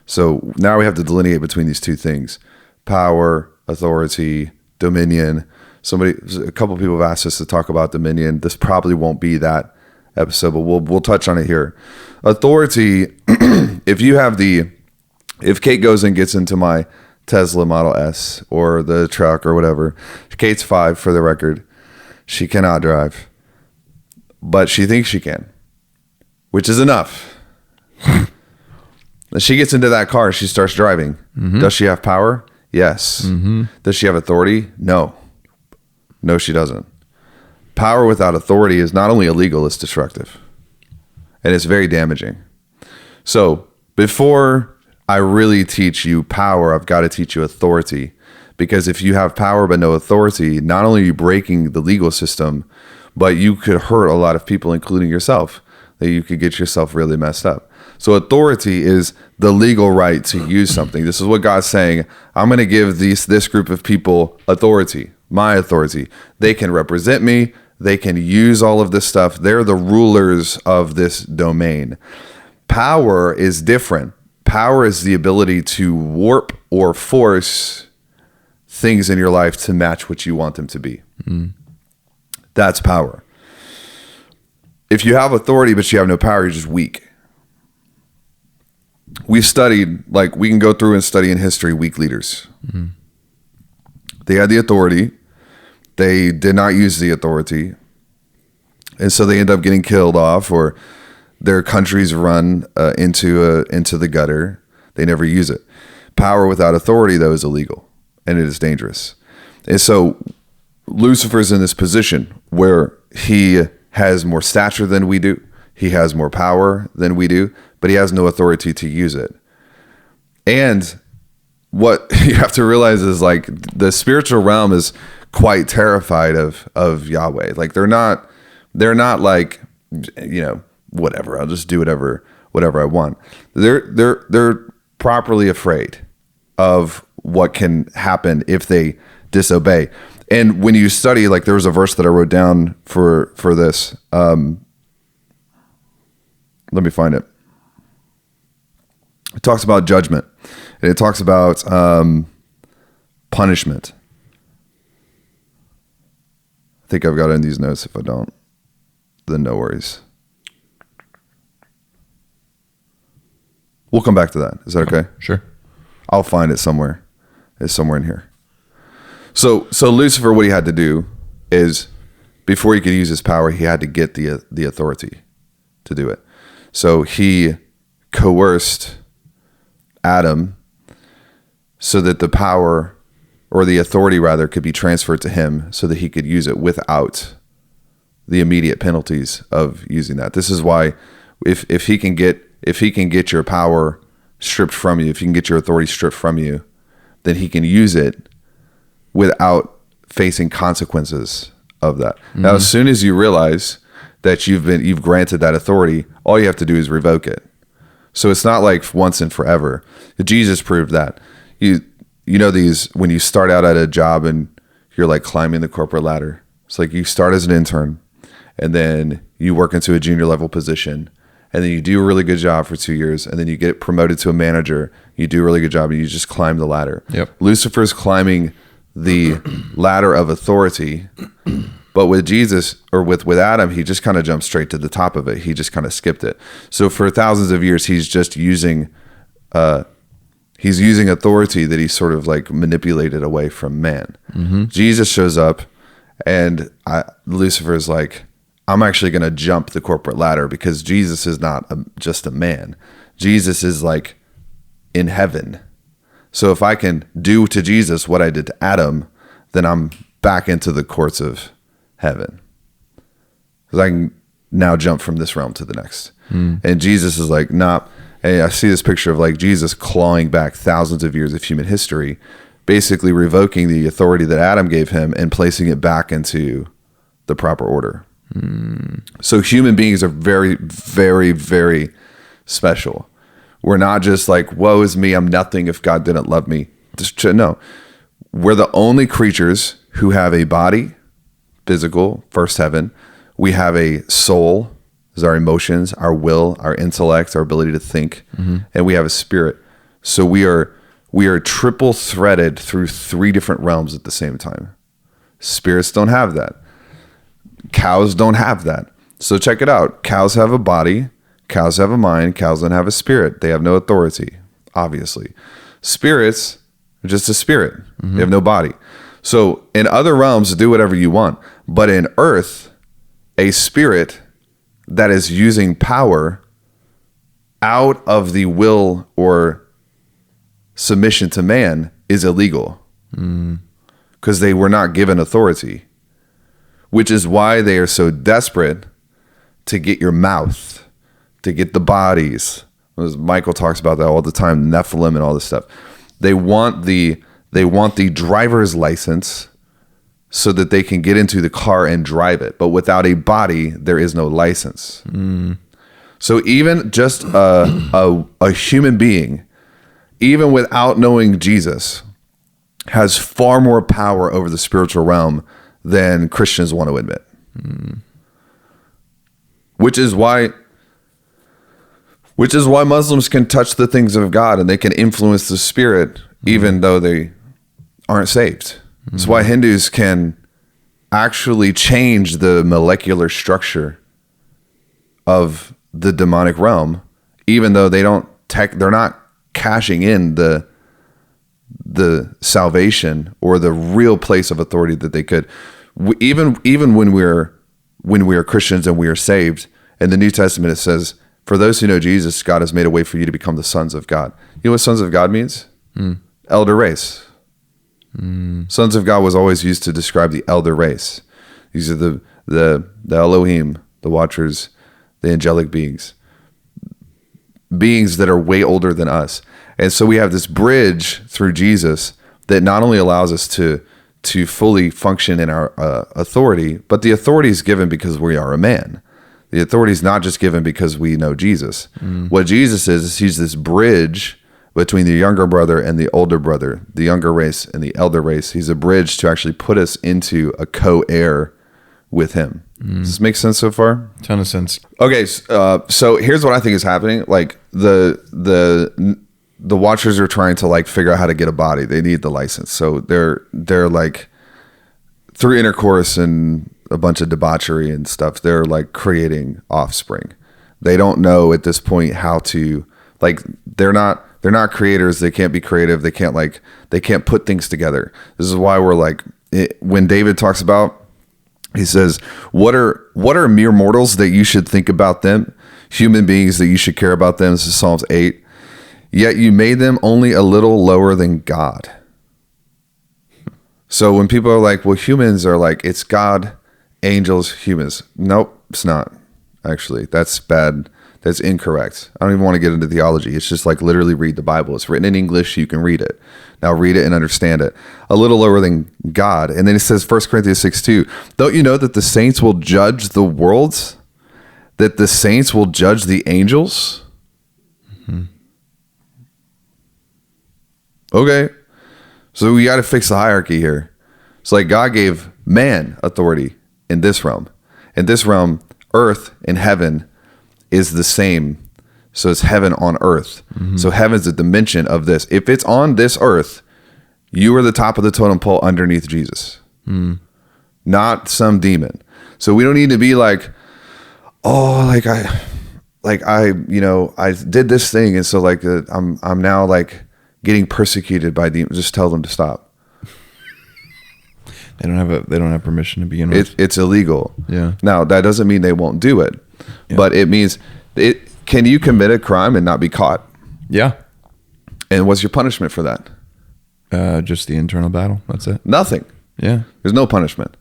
So now we have to delineate between these two things: power, authority, dominion. A couple of people have asked us to talk about dominion. This probably won't be that episode, but we'll touch on it here. Authority, if Kate goes and gets into my Tesla Model S or the truck or whatever, Kate's 5 for the record. She cannot drive, but she thinks she can, which is enough. She gets into that car, she starts driving. Does she have power? Yes. Does she have authority? No, she doesn't. Power without authority is not only illegal, it's destructive. And it's very damaging. So before I really teach you power, I've got to teach you authority. Because if you have power but no authority, not only are you breaking the legal system, but you could hurt a lot of people, including yourself. That you could get yourself really messed up. So authority is the legal right to use something. This is what God's saying. I'm going to give this group of people authority, my authority. They can represent me. They can use all of this stuff. They're the rulers of this domain. Power is different. Power is the ability to warp or force things in your life to match what you want them to be. That's power. If you have authority but you have no power, you're just weak. We've studied, like we can go through and study in history weak leaders. They had the authority. They did not use the authority. And so they end up getting killed off, or Their countries run into the gutter. They never use it. Power without authority, though, is illegal, and it is dangerous. And so Lucifer's in this position where he has more stature than we do. He has more power than we do, but he has no authority to use it. And what you have to realize is like the spiritual realm is quite terrified of Yahweh. Like they're not like, whatever, I'll just do whatever I want. They're properly afraid of what can happen if they disobey. And when you study, like there was a verse that I wrote down for this. Let me find it. It talks about judgment, and it talks about punishment. I think I've got it in these notes. If I don't, then no worries. We'll come back to that. Is that okay? Sure. I'll find it somewhere. It's somewhere in here. So Lucifer, what he had to do is, before he could use his power, he had to get the authority to do it. So he coerced Adam so that the power, or the authority rather, could be transferred to him so that he could use it without the immediate penalties of using that. This is why if he can get your power stripped from you, if you can get your authority stripped from you, then he can use it without facing consequences of that. Mm-hmm. Now, as soon as you realize that you've granted that authority, all you have to do is revoke it. So it's not like once and forever. Jesus proved that. You know these, when you start out at a job and you're like climbing the corporate ladder. It's like you start as an intern, and then you work into a junior level position, and then you do a really good job for 2 years, and then you get promoted to a manager. You do a really good job, and you just climb the ladder. Yep. Lucifer's climbing the ladder of authority, but with Jesus, or with Adam, he just kind of jumped straight to the top of it. He just kind of skipped it. So for thousands of years, he's just using authority that he sort of like manipulated away from man. Mm-hmm. Jesus shows up, and Lucifer's like, I'm actually going to jump the corporate ladder, because Jesus is not just a man. Jesus is like in heaven. So if I can do to Jesus what I did to Adam, then I'm back into the courts of heaven, because I can now jump from this realm to the next. And Jesus is like, nah. And I see this picture of like Jesus clawing back thousands of years of human history, basically revoking the authority that Adam gave him and placing it back into the proper order. So human beings are very, very, very special. We're not just like, woe is me, I'm nothing if God didn't love me. No, we're the only creatures who have a body, physical, first heaven. We have a soul, is our emotions, our will, our intellect, our ability to think, and we have a spirit. So we are triple threaded through 3 different realms at the same time. Spirits don't have that. Cows don't have that. So check it out. Cows have a body. Cows have a mind. Cows don't have a spirit. They have no authority, obviously. Spirits are just a spirit. They have no body. So in other realms, do whatever you want. But in earth, a spirit that is using power out of the will or submission to man is illegal, because they were not given authority, which is why they are so desperate to get your mouth, to get the bodies. As Michael talks about that all the time, Nephilim and all this stuff. They want the driver's license so that they can get into the car and drive it. But without a body, there is no license. So even just a human being, even without knowing Jesus, has far more power over the spiritual realm than Christians want to admit. Which is why Muslims can touch the things of God, and they can influence the spirit even though they aren't saved. That's why Hindus can actually change the molecular structure of the demonic realm, even though they're not cashing in the salvation or the real place of authority that they could. Even when we are Christians and we are saved, in the New Testament it says For those who know Jesus, God has made a way for you to become the sons of God. You know what sons of God means? Elder race. Sons of God was always used to describe the elder race. These are the Elohim, the watchers, the angelic beings that are way older than us. And so we have this bridge through Jesus that not only allows us to fully function in our authority, but the authority is given because we are a man. The authority is not just given because we know Jesus. What Jesus is he's this bridge between the younger brother and the older brother, the younger race and the elder race. He's a bridge to actually put us into a co-heir with him. Does this make sense so far? Ton of sense. Okay, so here's what I think is happening. Like the watchers are trying to like figure out how to get a body. They need the license. So they're like through intercourse and a bunch of debauchery and stuff, they're like creating offspring. They don't know at this point how to, like, they're not creators. They can't be creative. They can't put things together. This is why we're like, when David talks about, he says, what are mere mortals that you should think about them? Human beings that you should care about them. This is Psalms 8. Yet you made them only a little lower than God. So when people are like, well, humans are like, it's God, angels, humans. Nope, it's not. Actually, that's bad. That's incorrect. I don't even want to get into theology. It's just like literally read the Bible. It's written in English. You can read it. Now read it and understand it. A little lower than God. And then it says 1 Corinthians 6:2. Don't you know that the saints will judge the worlds? That the saints will judge the angels? Okay. So we got to fix the hierarchy here. It's like God gave man authority in this realm. In this realm, earth and heaven is the same. So it's heaven on earth. So heaven's a dimension of this. If it's on this earth, you are the top of the totem pole underneath Jesus, not some demon. So we don't need to be like, oh, I did this thing. And so like, I'm now like getting persecuted by demons. Just tell them to stop. They don't have permission to begin with. It's illegal. Yeah. Now that doesn't mean they won't do it, but it means can you commit a crime and not be caught? Yeah. And what's your punishment for that? Just the internal battle. That's it. Nothing. Yeah. There's no punishment.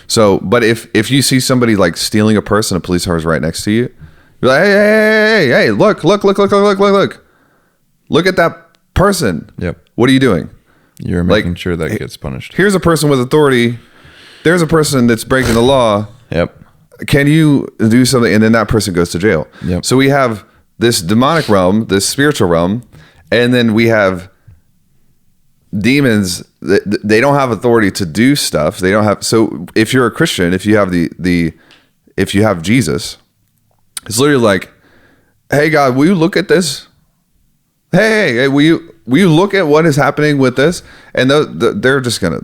So, but if you see somebody like stealing a purse and a police car is right next to you, you're like, hey, look at that person. Yep. What are you doing? You're making sure that gets punished. Here's a person with authority. There's a person that's breaking the law. Yep. Can you do something? And then that person goes to jail. Yep. So we have this demonic realm, this spiritual realm, and then we have demons that they don't have authority to do stuff. They don't have. So if you're a Christian, if you have if you have Jesus, it's literally like, hey God, will you look at this? Hey, will you look at what is happening with this? And they're just gonna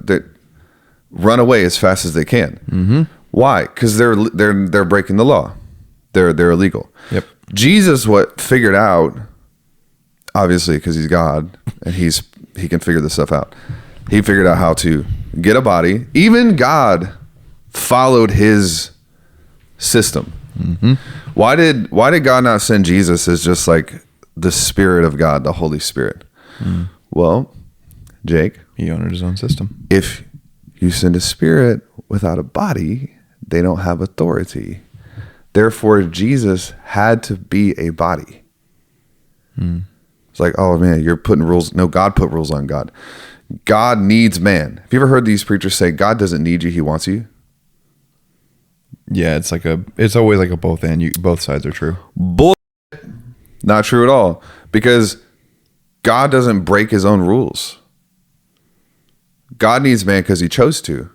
run away as fast as they can. Why? Because they're breaking the law. They're illegal. Yep. Jesus figured out, obviously, because he's God and he can figure this stuff out. He figured out how to get a body. Even God followed his system. Why did God not send Jesus as just like the Spirit of God, the Holy Spirit? Well, Jake, he honored his own system. If you send a spirit without a body, they don't have authority. Therefore, Jesus had to be a body. It's like, oh man, you're putting rules. No, God put rules on God. God needs man. Have you ever heard these preachers say God doesn't need you, he wants you? Yeah, it's always like a both and. Both sides are true. Bull. Not true at all. Because God doesn't break his own rules. God needs man because he chose to.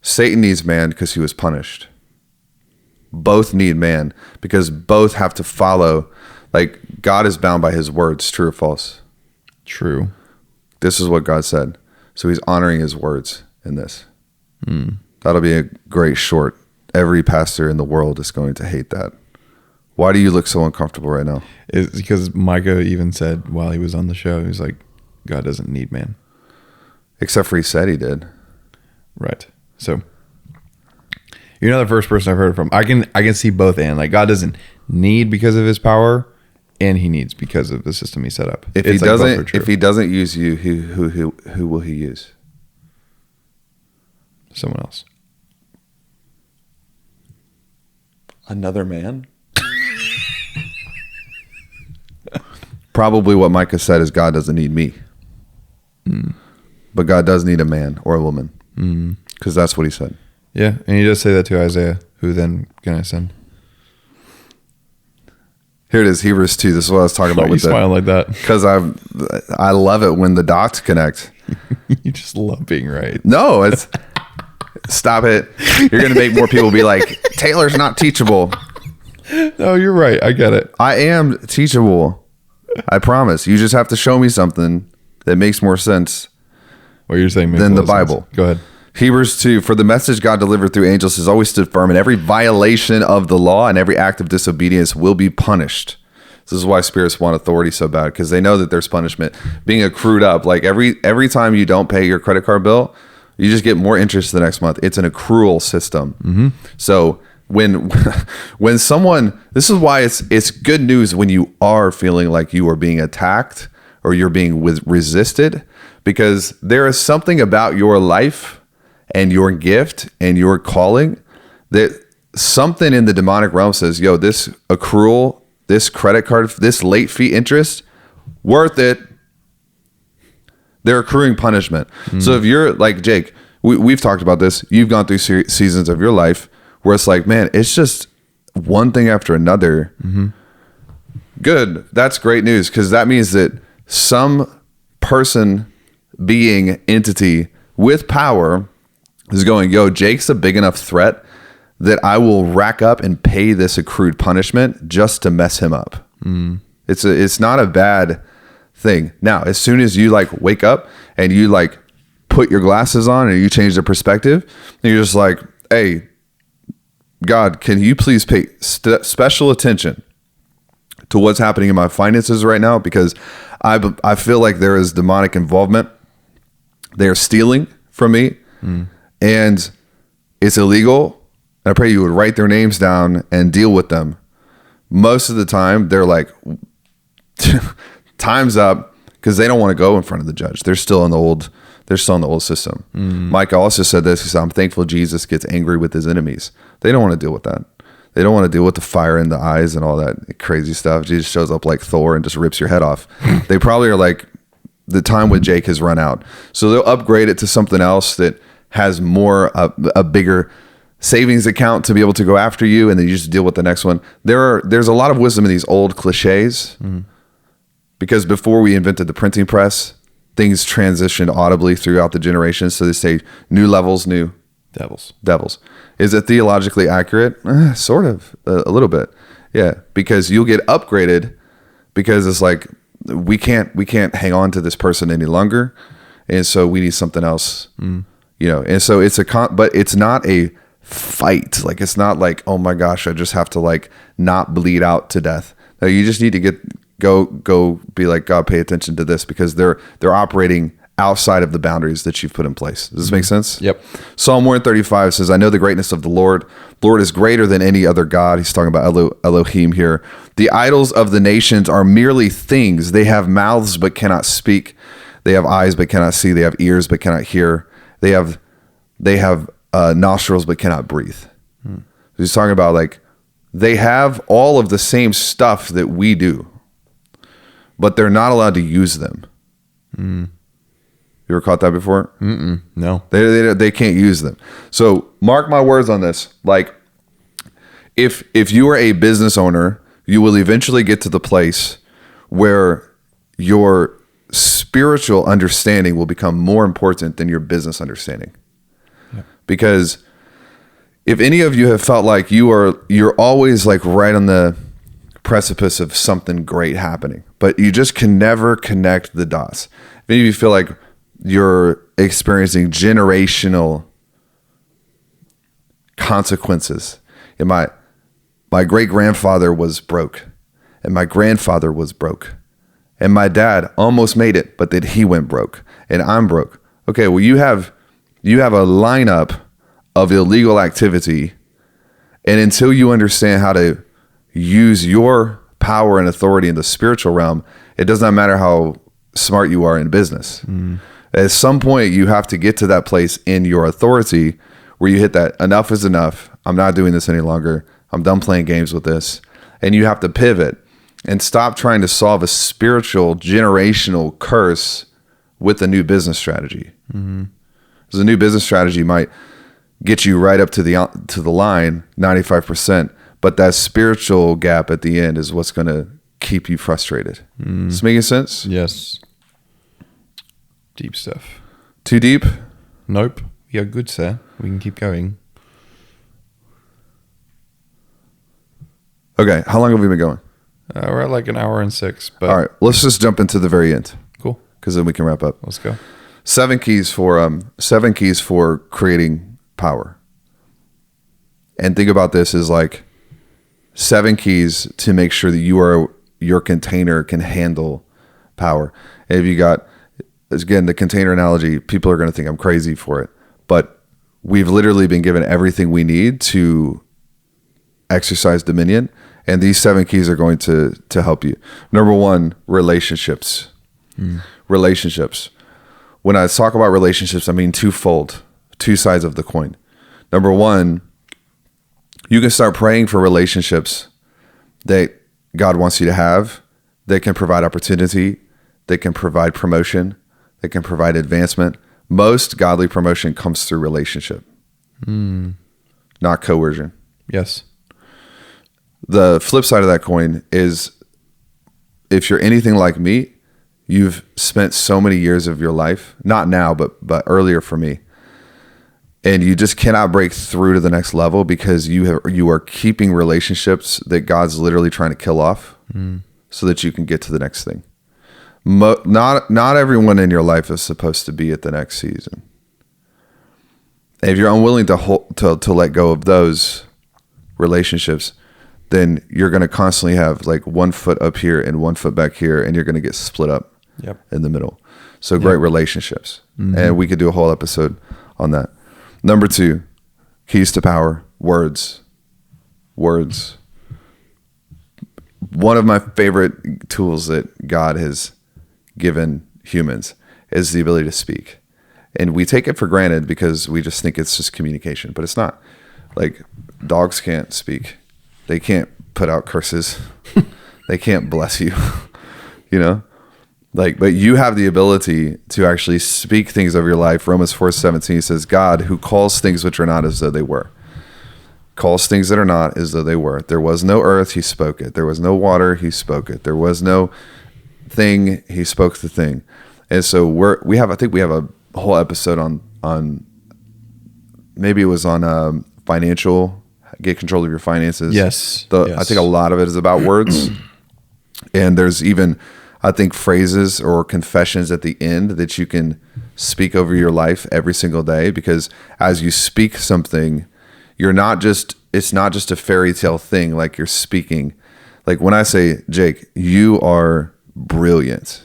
Satan needs man because he was punished. Both need man because both have to follow. Like, God is bound by his words, true or false? True. This is what God said. So he's honoring his words in this. That'll be a great short. Every pastor in the world is going to hate that. Why do you look so uncomfortable right now? It's because Micah even said while he was on the show, he's like, God doesn't need man. Except for he said he did. Right. So You're not the first person I've heard from. I can see both, and like God doesn't need because of his power, and he needs because of the system he set up. If It's he like both are doesn't, true. if he doesn't use you, who will he use? Someone else. Another man? Probably what Micah said is God doesn't need me. But God does need a man or a woman. Because that's what he said. Yeah, and he does say that to Isaiah, who then can I send? Here it is, Hebrews 2. This is what I was talking Why about are you with smiling like that? Because I love it when the dots connect. You just love being right. No, it's stop it. You're gonna make more people be like, Taylor's not teachable. No, you're right. I get it. I am teachable. I promise. You just have to show me something that makes more sense What you're saying makes than a the lot of sense. Bible. Go ahead. Hebrews 2, for the message God delivered through angels has always stood firm, and every violation of the law and every act of disobedience will be punished. This is why spirits want authority so bad, because they know that there's punishment being accrued up. Like every time you don't pay your credit card bill, you just get more interest the next month. It's an accrual system. So when someone, this is why it's good news when you are feeling like you are being attacked or you're being resisted, because there is something about your life and your gift and your calling that something in the demonic realm says, yo, this accrual, this credit card, this late fee interest, worth it. They're accruing punishment. So if you're like Jake, we've talked about this. You've gone through seasons of your life where it's like, man, it's just one thing after another. Good. That's great news, because that means that some person, being, entity with power is going, yo, Jake's a big enough threat that I will rack up and pay this accrued punishment just to mess him up. It's not a bad thing. Now, as soon as you like wake up and you like put your glasses on and you change the perspective, and you're just like, hey, God, can you please pay special attention to what's happening in my finances right now? Because I feel like there is demonic involvement. They're stealing from me, and it's illegal. I pray you would write their names down and deal with them. Most of the time, they're like, time's up, because they don't want to go in front of the judge. They're still in the old system. Mike also said this. He said, I'm thankful Jesus gets angry with his enemies. They don't want to deal with that. They don't want to deal with the fire in the eyes and all that crazy stuff. Jesus shows up like Thor and just rips your head off. They probably are like, the time with Jake has run out. So they'll upgrade it to something else that has more, a bigger savings account to be able to go after you, and then you just deal with the next one. There's a lot of wisdom in these old cliches, because before we invented the printing press, things transitioned audibly throughout the generations. So they say new levels, new devils. Is it theologically accurate? Sort of, a little bit. Yeah, because you'll get upgraded, because it's like, we can't hang on to this person any longer, and so we need something else. And so it's but it's not a fight. Like, it's not like, oh my gosh, I just have to like not bleed out to death. No, you just need to go be like, God, pay attention to this, because they're operating outside of the boundaries that you've put in place. Does this make sense? Yep. Psalm 135 says, I know the greatness of the Lord. Lord is greater than any other God. He's talking about Elohim here. The idols of the nations are merely things. They have mouths but cannot speak. They have eyes but cannot see. They have ears but cannot hear. They have nostrils but cannot breathe. He's talking about like, they have all of the same stuff that we do, but they're not allowed to use them. You ever caught that before? No. They can't use them. So mark my words on this. Like, if you are a business owner, you will eventually get to the place where your spiritual understanding will become more important than your business understanding. Yeah. Because if any of you have felt like you're always like right on the precipice of something great happening, but you just can never connect the dots. If any of you feel like you're experiencing generational consequences, and my great-grandfather was broke, and my grandfather was broke, and my dad almost made it, but then he went broke, and I'm broke. Okay, well, you have a lineup of illegal activity And until you understand how to use your power and authority in the spiritual realm, it does not matter how smart you are in business. At some point, you have to get to that place in your authority where you hit that enough is enough. I'm not doing this any longer. I'm done playing games with this. And you have to pivot and stop trying to solve a spiritual generational curse with a new business strategy. Because a new business strategy might get you right up to the line, 95%, but that spiritual gap at the end is what's going to keep you frustrated. Is this making sense? Yes. Deep stuff. Too deep? Nope. You're good, sir. We can keep going. Okay, how long have we been going? We're at like an hour and 6. But All right, let's just jump into the very end cool. because then we can wrap up. Let's go. 7 keys for creating power. And think about this as like 7 keys to make sure that your container can handle power. And if you got, again, the container analogy, people are going to think I'm crazy for it, but we've literally been given everything we need to exercise dominion. And these 7 keys are going to help you. Number 1, relationships. Relationships. When I talk about relationships, I mean twofold, 2 sides of the coin. Number 1, you can start praying for relationships that God wants you to have, that can provide opportunity, that can provide promotion, that can provide advancement. Most godly promotion comes through relationship, not coercion. Yes. The flip side of that coin is if you're anything like me, you've spent so many years of your life, not now, but earlier for me, and you just cannot break through to the next level because you are keeping relationships that God's literally trying to kill off so that you can get to the next thing. Not everyone in your life is supposed to be at the next season. And if you're unwilling to let go of those relationships, then you're going to constantly have like 1 foot up here and 1 foot back here, and you're going to get split up in the middle. So great relationships. And we could do a whole episode on that. Number 2, keys to power, words. Words. One of my favorite tools that God has given humans is the ability to speak. And we take it for granted because we just think it's just communication, but it's not. Like dogs can't speak. They can't put out curses. They can't bless you, you know? Like, but you have the ability to actually speak things over your life. Romans 4:17 says, God who calls things which are not as though they were. Calls things that are not as though they were. There was no earth, he spoke it. There was no water, he spoke it. There was no thing, he spoke the thing. And so we have a whole episode on maybe it was on financial, get control of your finances. Yes. I think a lot of it is about words. And there's even, I think, phrases or confessions at the end that you can speak over your life every single day, because as you speak something, it's not just a fairy tale thing. Like you're speaking, like when I say, Jake, you are brilliant,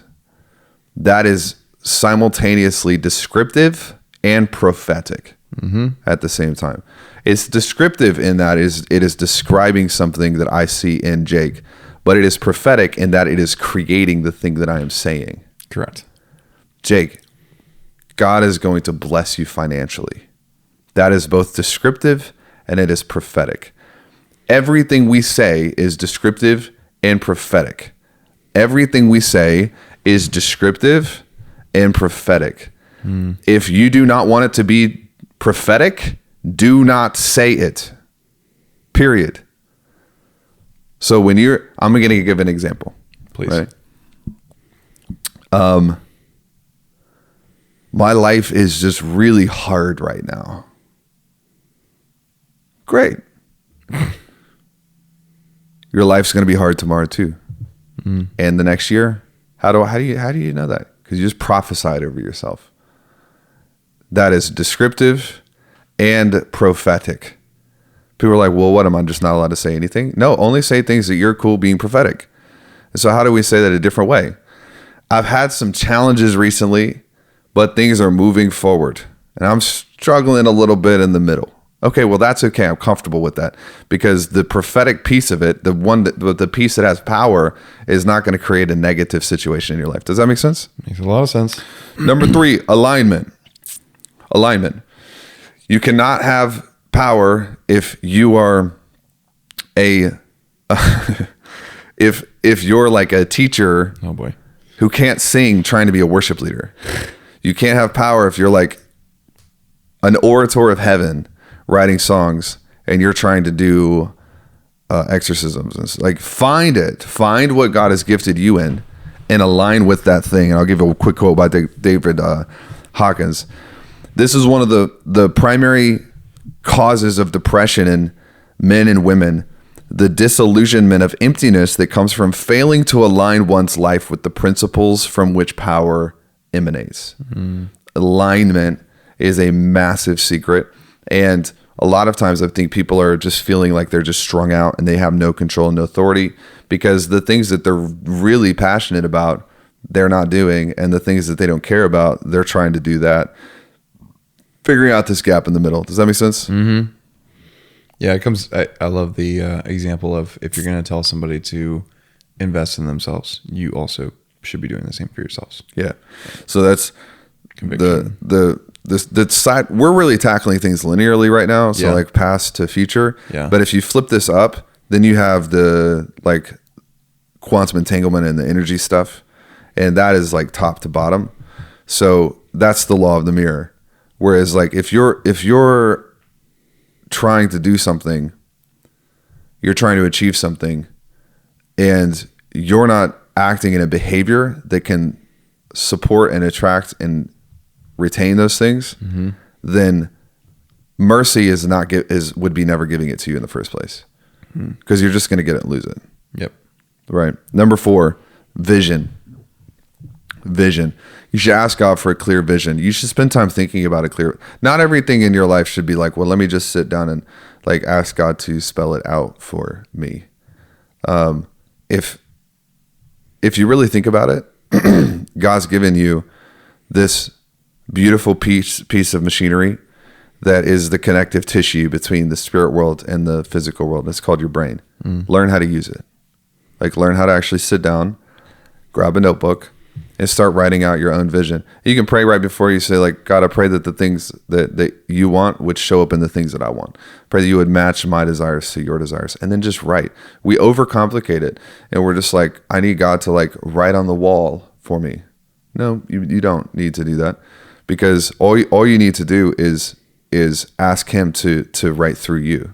that is simultaneously descriptive and prophetic at the same time. It's descriptive in that it is describing something that I see in Jake, but it is prophetic in that it is creating the thing that I am saying. Correct. Jake, God is going to bless you financially. That is both descriptive and it is prophetic. Everything we say is descriptive and prophetic. Everything we say is descriptive and prophetic. If you do not want it to be prophetic, do not say it. Period. So when I'm going to give an example. Please. Right? My life is just really hard right now. Great. Your life's going to be hard tomorrow too. And the next year, how do you know that? Because you just prophesied over yourself. That is descriptive and prophetic. People are like, well, what, am I just not allowed to say anything? No, only say things that you're cool being prophetic. And so how do we say that a different way? I've had some challenges recently, but things are moving forward. And I'm struggling a little bit in the middle. Okay, well, that's okay. I'm comfortable with that because the prophetic piece of it, the piece that has power, is not going to create a negative situation in your life. Does that make sense? Makes a lot of sense. Number 3, alignment. Alignment. You cannot have power if you are if you're like a teacher Oh boy. who can't sing trying to be a worship leader. You can't have power if you're like an orator of heaven writing songs and you're trying to do exorcisms. And like find what God has gifted you in and align with that thing. And I'll give a quick quote by David Hawkins. This is one of the primary causes of depression in men and women, the disillusionment of emptiness that comes from failing to align one's life with the principles from which power emanates. Alignment is a massive secret. And a lot of times I think people are just feeling like they're just strung out and they have no control and no authority because the things that they're really passionate about, they're not doing. And the things that they don't care about, they're trying to do that. Figuring out this gap in the middle. Does that make sense? Mm-hmm. Yeah, it comes. I love the example of if you're going to tell somebody to invest in themselves, you also should be doing the same for yourselves. Yeah. So that's Conviction. the side. We're really tackling things linearly right now. So like past to future. Yeah. But if you flip this up, then you have the like quantum entanglement and the energy stuff, and that is like top to bottom. So that's the law of the mirror. Whereas like if you're trying to do something, you're trying to achieve something, and you're not acting in a behavior that can support and attract and retain those things, then mercy would be never giving it to you in the first place, because you're just going to get it and lose it. Yep. Right. Number 4, vision. You should ask God for a clear vision. You should spend time thinking about not everything in your life should be like, well, let me just sit down and like ask God to spell it out for me. If you really think about it, God's given you this beautiful piece of machinery that is the connective tissue between the spirit world and the physical world. It's called your brain. Learn how to use it. Like learn how to actually sit down, grab a notebook, and start writing out your own vision. You can pray right before you say, like, God, I pray that the things that you want would show up in the things that I want. Pray that you would match my desires to your desires. And then just write. We overcomplicate it. And we're just like, I need God to like write on the wall for me. No, you don't need to do that, because all you need to do is ask him to write through you.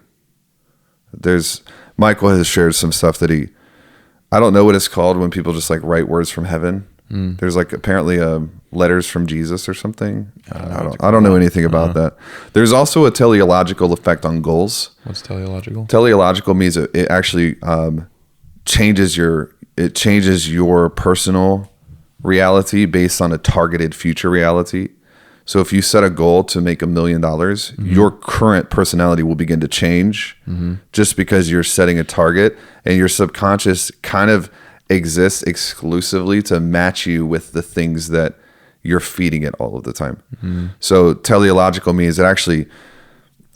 Michael has shared some stuff that I don't know what it's called when people just like write words from heaven. There's like apparently letters from Jesus or something. I don't know anything about that. There's also a teleological effect on goals. What's teleological? Teleological means it actually changes your personal reality based on a targeted future reality. So if you set a goal to make $1 million, your current personality will begin to change just because you're setting a target, and your subconscious kind of exists exclusively to match you with the things that you're feeding it all of the time. So teleological means that actually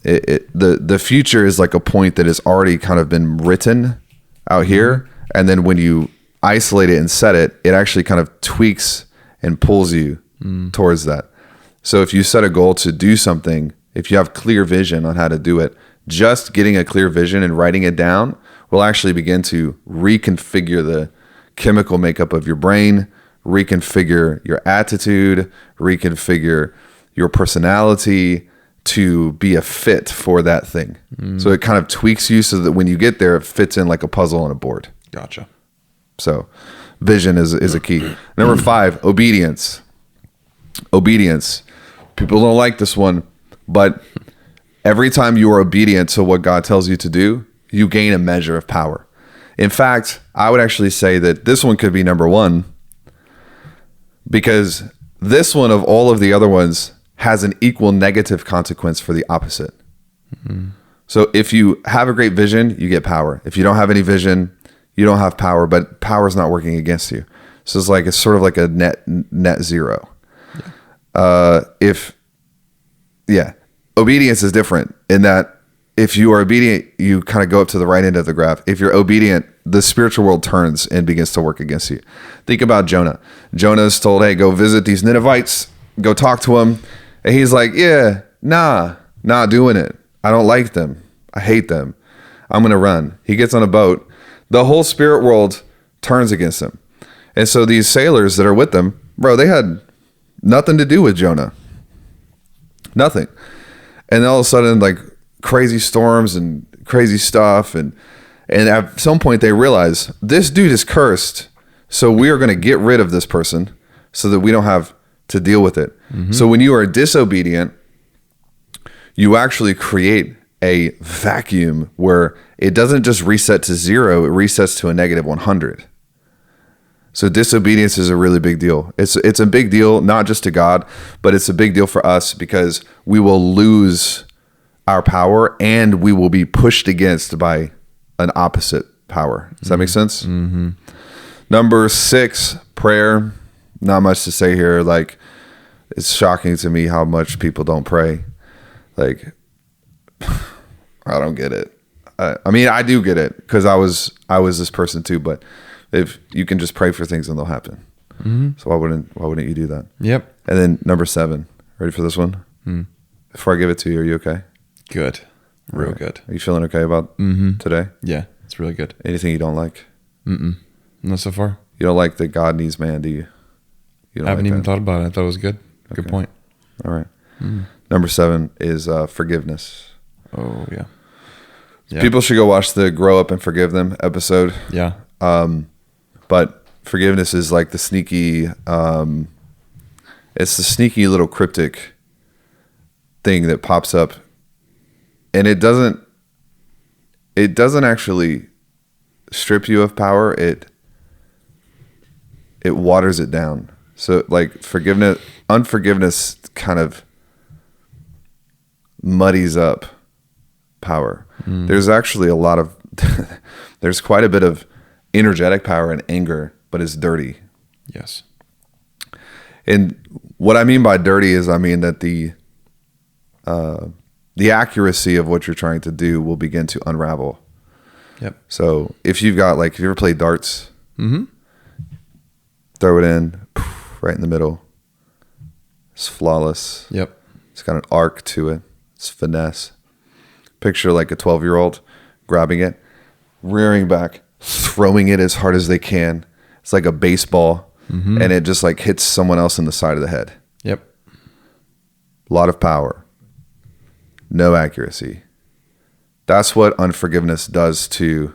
the future is like a point that has already kind of been written out here, and then when you isolate it and set it, it actually kind of tweaks and pulls you towards that. So if you set a goal to do something, if you have clear vision on how to do it, just getting a clear vision and writing it down will actually begin to reconfigure the chemical makeup of your brain, reconfigure your attitude, reconfigure your personality to be a fit for that thing. So it kind of tweaks you so that when you get there, it fits in like a puzzle on a board. Gotcha. So vision is a key. Number 5, obedience. Obedience. People don't like this one, but every time you are obedient to what God tells you to do, you gain a measure of power. In fact, I would actually say that this one could be number 1, because this one of all of the other ones has an equal negative consequence for the opposite. So if you have a great vision, you get power. If you don't have any vision, you don't have power, but power is not working against you. So it's sort of like a net zero. obedience is different in that if you are obedient, you kind of go up to the right end of the graph. If you're obedient, the spiritual world turns and begins to work against you. Think about Jonah. Jonah's told, hey, go visit these Ninevites, go talk to them. And he's like, yeah, nah, not doing it. I don't like them. I hate them. I'm going to run. He gets on a boat. The whole spirit world turns against him. And so these sailors that are with them, bro, they had nothing to do with Jonah. Nothing. And all of a sudden, like crazy storms and crazy stuff. And at some point they realize this dude is cursed. So we are going to get rid of this person so that we don't have to deal with it. Mm-hmm. So when you are disobedient, you actually create a vacuum where it doesn't just reset to 0, it resets to a negative 100. So disobedience is a really big deal. It's a big deal, not just to God, but it's a big deal for us because we will lose our power and we will be pushed against by an opposite power. Does that make sense? Mm-hmm. Number 6, prayer. Not much to say here. Like, it's shocking to me how much people don't pray. Like, I don't get it. I mean, I do get it because I was this person too, but if you can just pray for things and they'll happen. Mm-hmm. So why wouldn't you do that? Yep. And then number 7, ready for this one? Before I give it to you, are you okay? Good. Real right. good. Are you feeling okay about today? Yeah, it's really good. Anything you don't like? Not so far. You don't like that God needs man, do you? I haven't even thought about it. I thought it was good. Okay. Good point. All right. Number 7 is forgiveness. Oh, yeah. People should go watch the Grow Up and Forgive Them episode. Yeah. But forgiveness is like the sneaky, it's the sneaky little cryptic thing that pops up, and it doesn't actually strip you of power. It waters it down. So like unforgiveness kind of muddies up power. There's actually a lot of, there's quite a bit of energetic power and anger, but it's dirty. Yes. And what I mean by dirty is I mean that the accuracy of what you're trying to do will begin to unravel. Yep. So if you've got if you ever played darts, throw it in, right in the middle. It's flawless. Yep. It's got an arc to it. It's finesse. Picture like a 12-year-old grabbing it, rearing back, throwing it as hard as they can. It's like a baseball, and it just like hits someone else in the side of the head. Yep. A lot of power. No accuracy. That's what unforgiveness does to...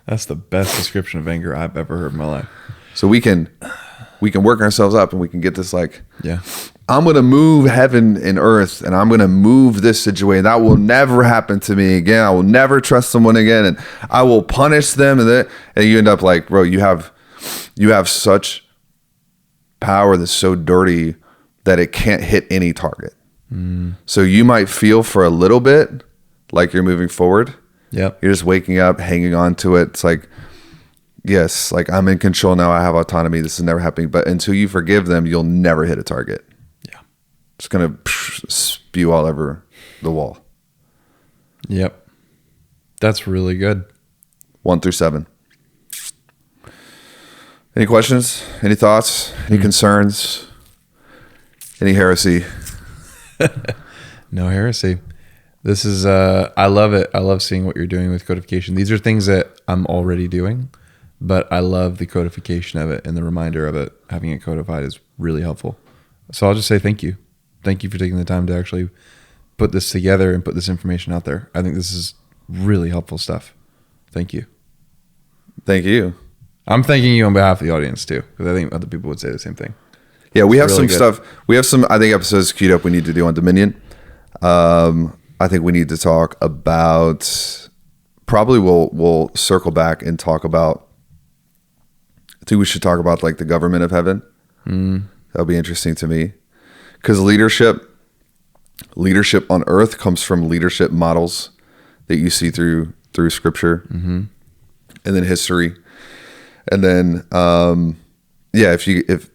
That's the best description of anger I've ever heard in my life. So we can work ourselves up and we can get this yeah. I'm going to move heaven and earth and I'm going to move this situation. That will never happen to me again. I will never trust someone again and I will punish them. And you end up like, bro, you have such power that's so dirty that it can't hit any target. So you might feel for a little bit like you're moving forward. Yep. You're just waking up, hanging on to it. It's like, yes, like I'm in control now. I have autonomy. This is never happening. But until you forgive them, you'll never hit a target. Yeah. It's going to spew all over the wall. Yep. That's really good. 1 through 7. Any questions? Any thoughts? Any concerns? Any heresy? No heresy. This is, I love it. I love seeing what you're doing with codification. These are things that I'm already doing, but I love the codification of it and the reminder of it. Having it codified is really helpful. So I'll just say thank you. Thank you for taking the time to actually put this together and put this information out there. I think this is really helpful stuff. Thank you. Thank you. I'm thanking you on behalf of the audience too, because I think other people would say the same thing. Yeah, we have really some stuff. We have some, I think, episodes queued up we need to do on Dominion. I think we need to talk about, probably we'll circle back and talk about, I think we should talk about like the government of heaven. That'll be interesting to me. Because leadership on earth comes from leadership models that you see through scripture and then history. And then, if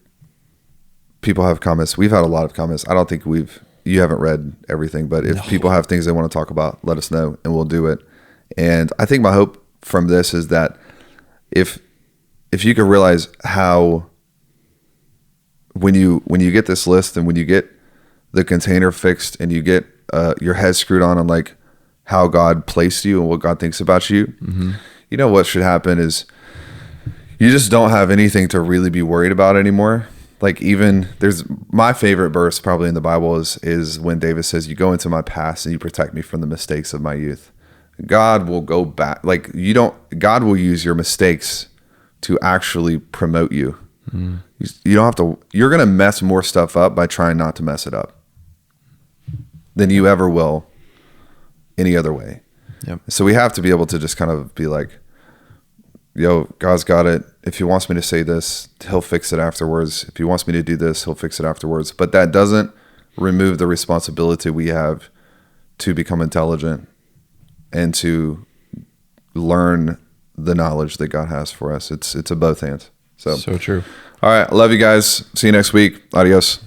people have comments, we've had a lot of comments. I don't think we've you haven't read everything, but if people have things they want to talk about, let us know and we'll do it. And I think my hope from this is that if you could realize how when you get this list and when you get the container fixed and you get your head screwed on like how God placed you and what God thinks about you, you know what should happen is you just don't have anything to really be worried about anymore. Like even there's my favorite verse probably in the Bible is when David says, you go into my past and you protect me from the mistakes of my youth. God will go back. Like God will use your mistakes to actually promote you. You don't have to, you're going to mess more stuff up by trying not to mess it up than you ever will any other way. Yep. So we have to be able to just kind of be like, yo, God's got it. If he wants me to say this, he'll fix it afterwards. If he wants me to do this, he'll fix it afterwards. But that doesn't remove the responsibility we have to become intelligent and to learn the knowledge that God has for us. It's a both hands. So true. All right. Love you guys. See you next week. Adios.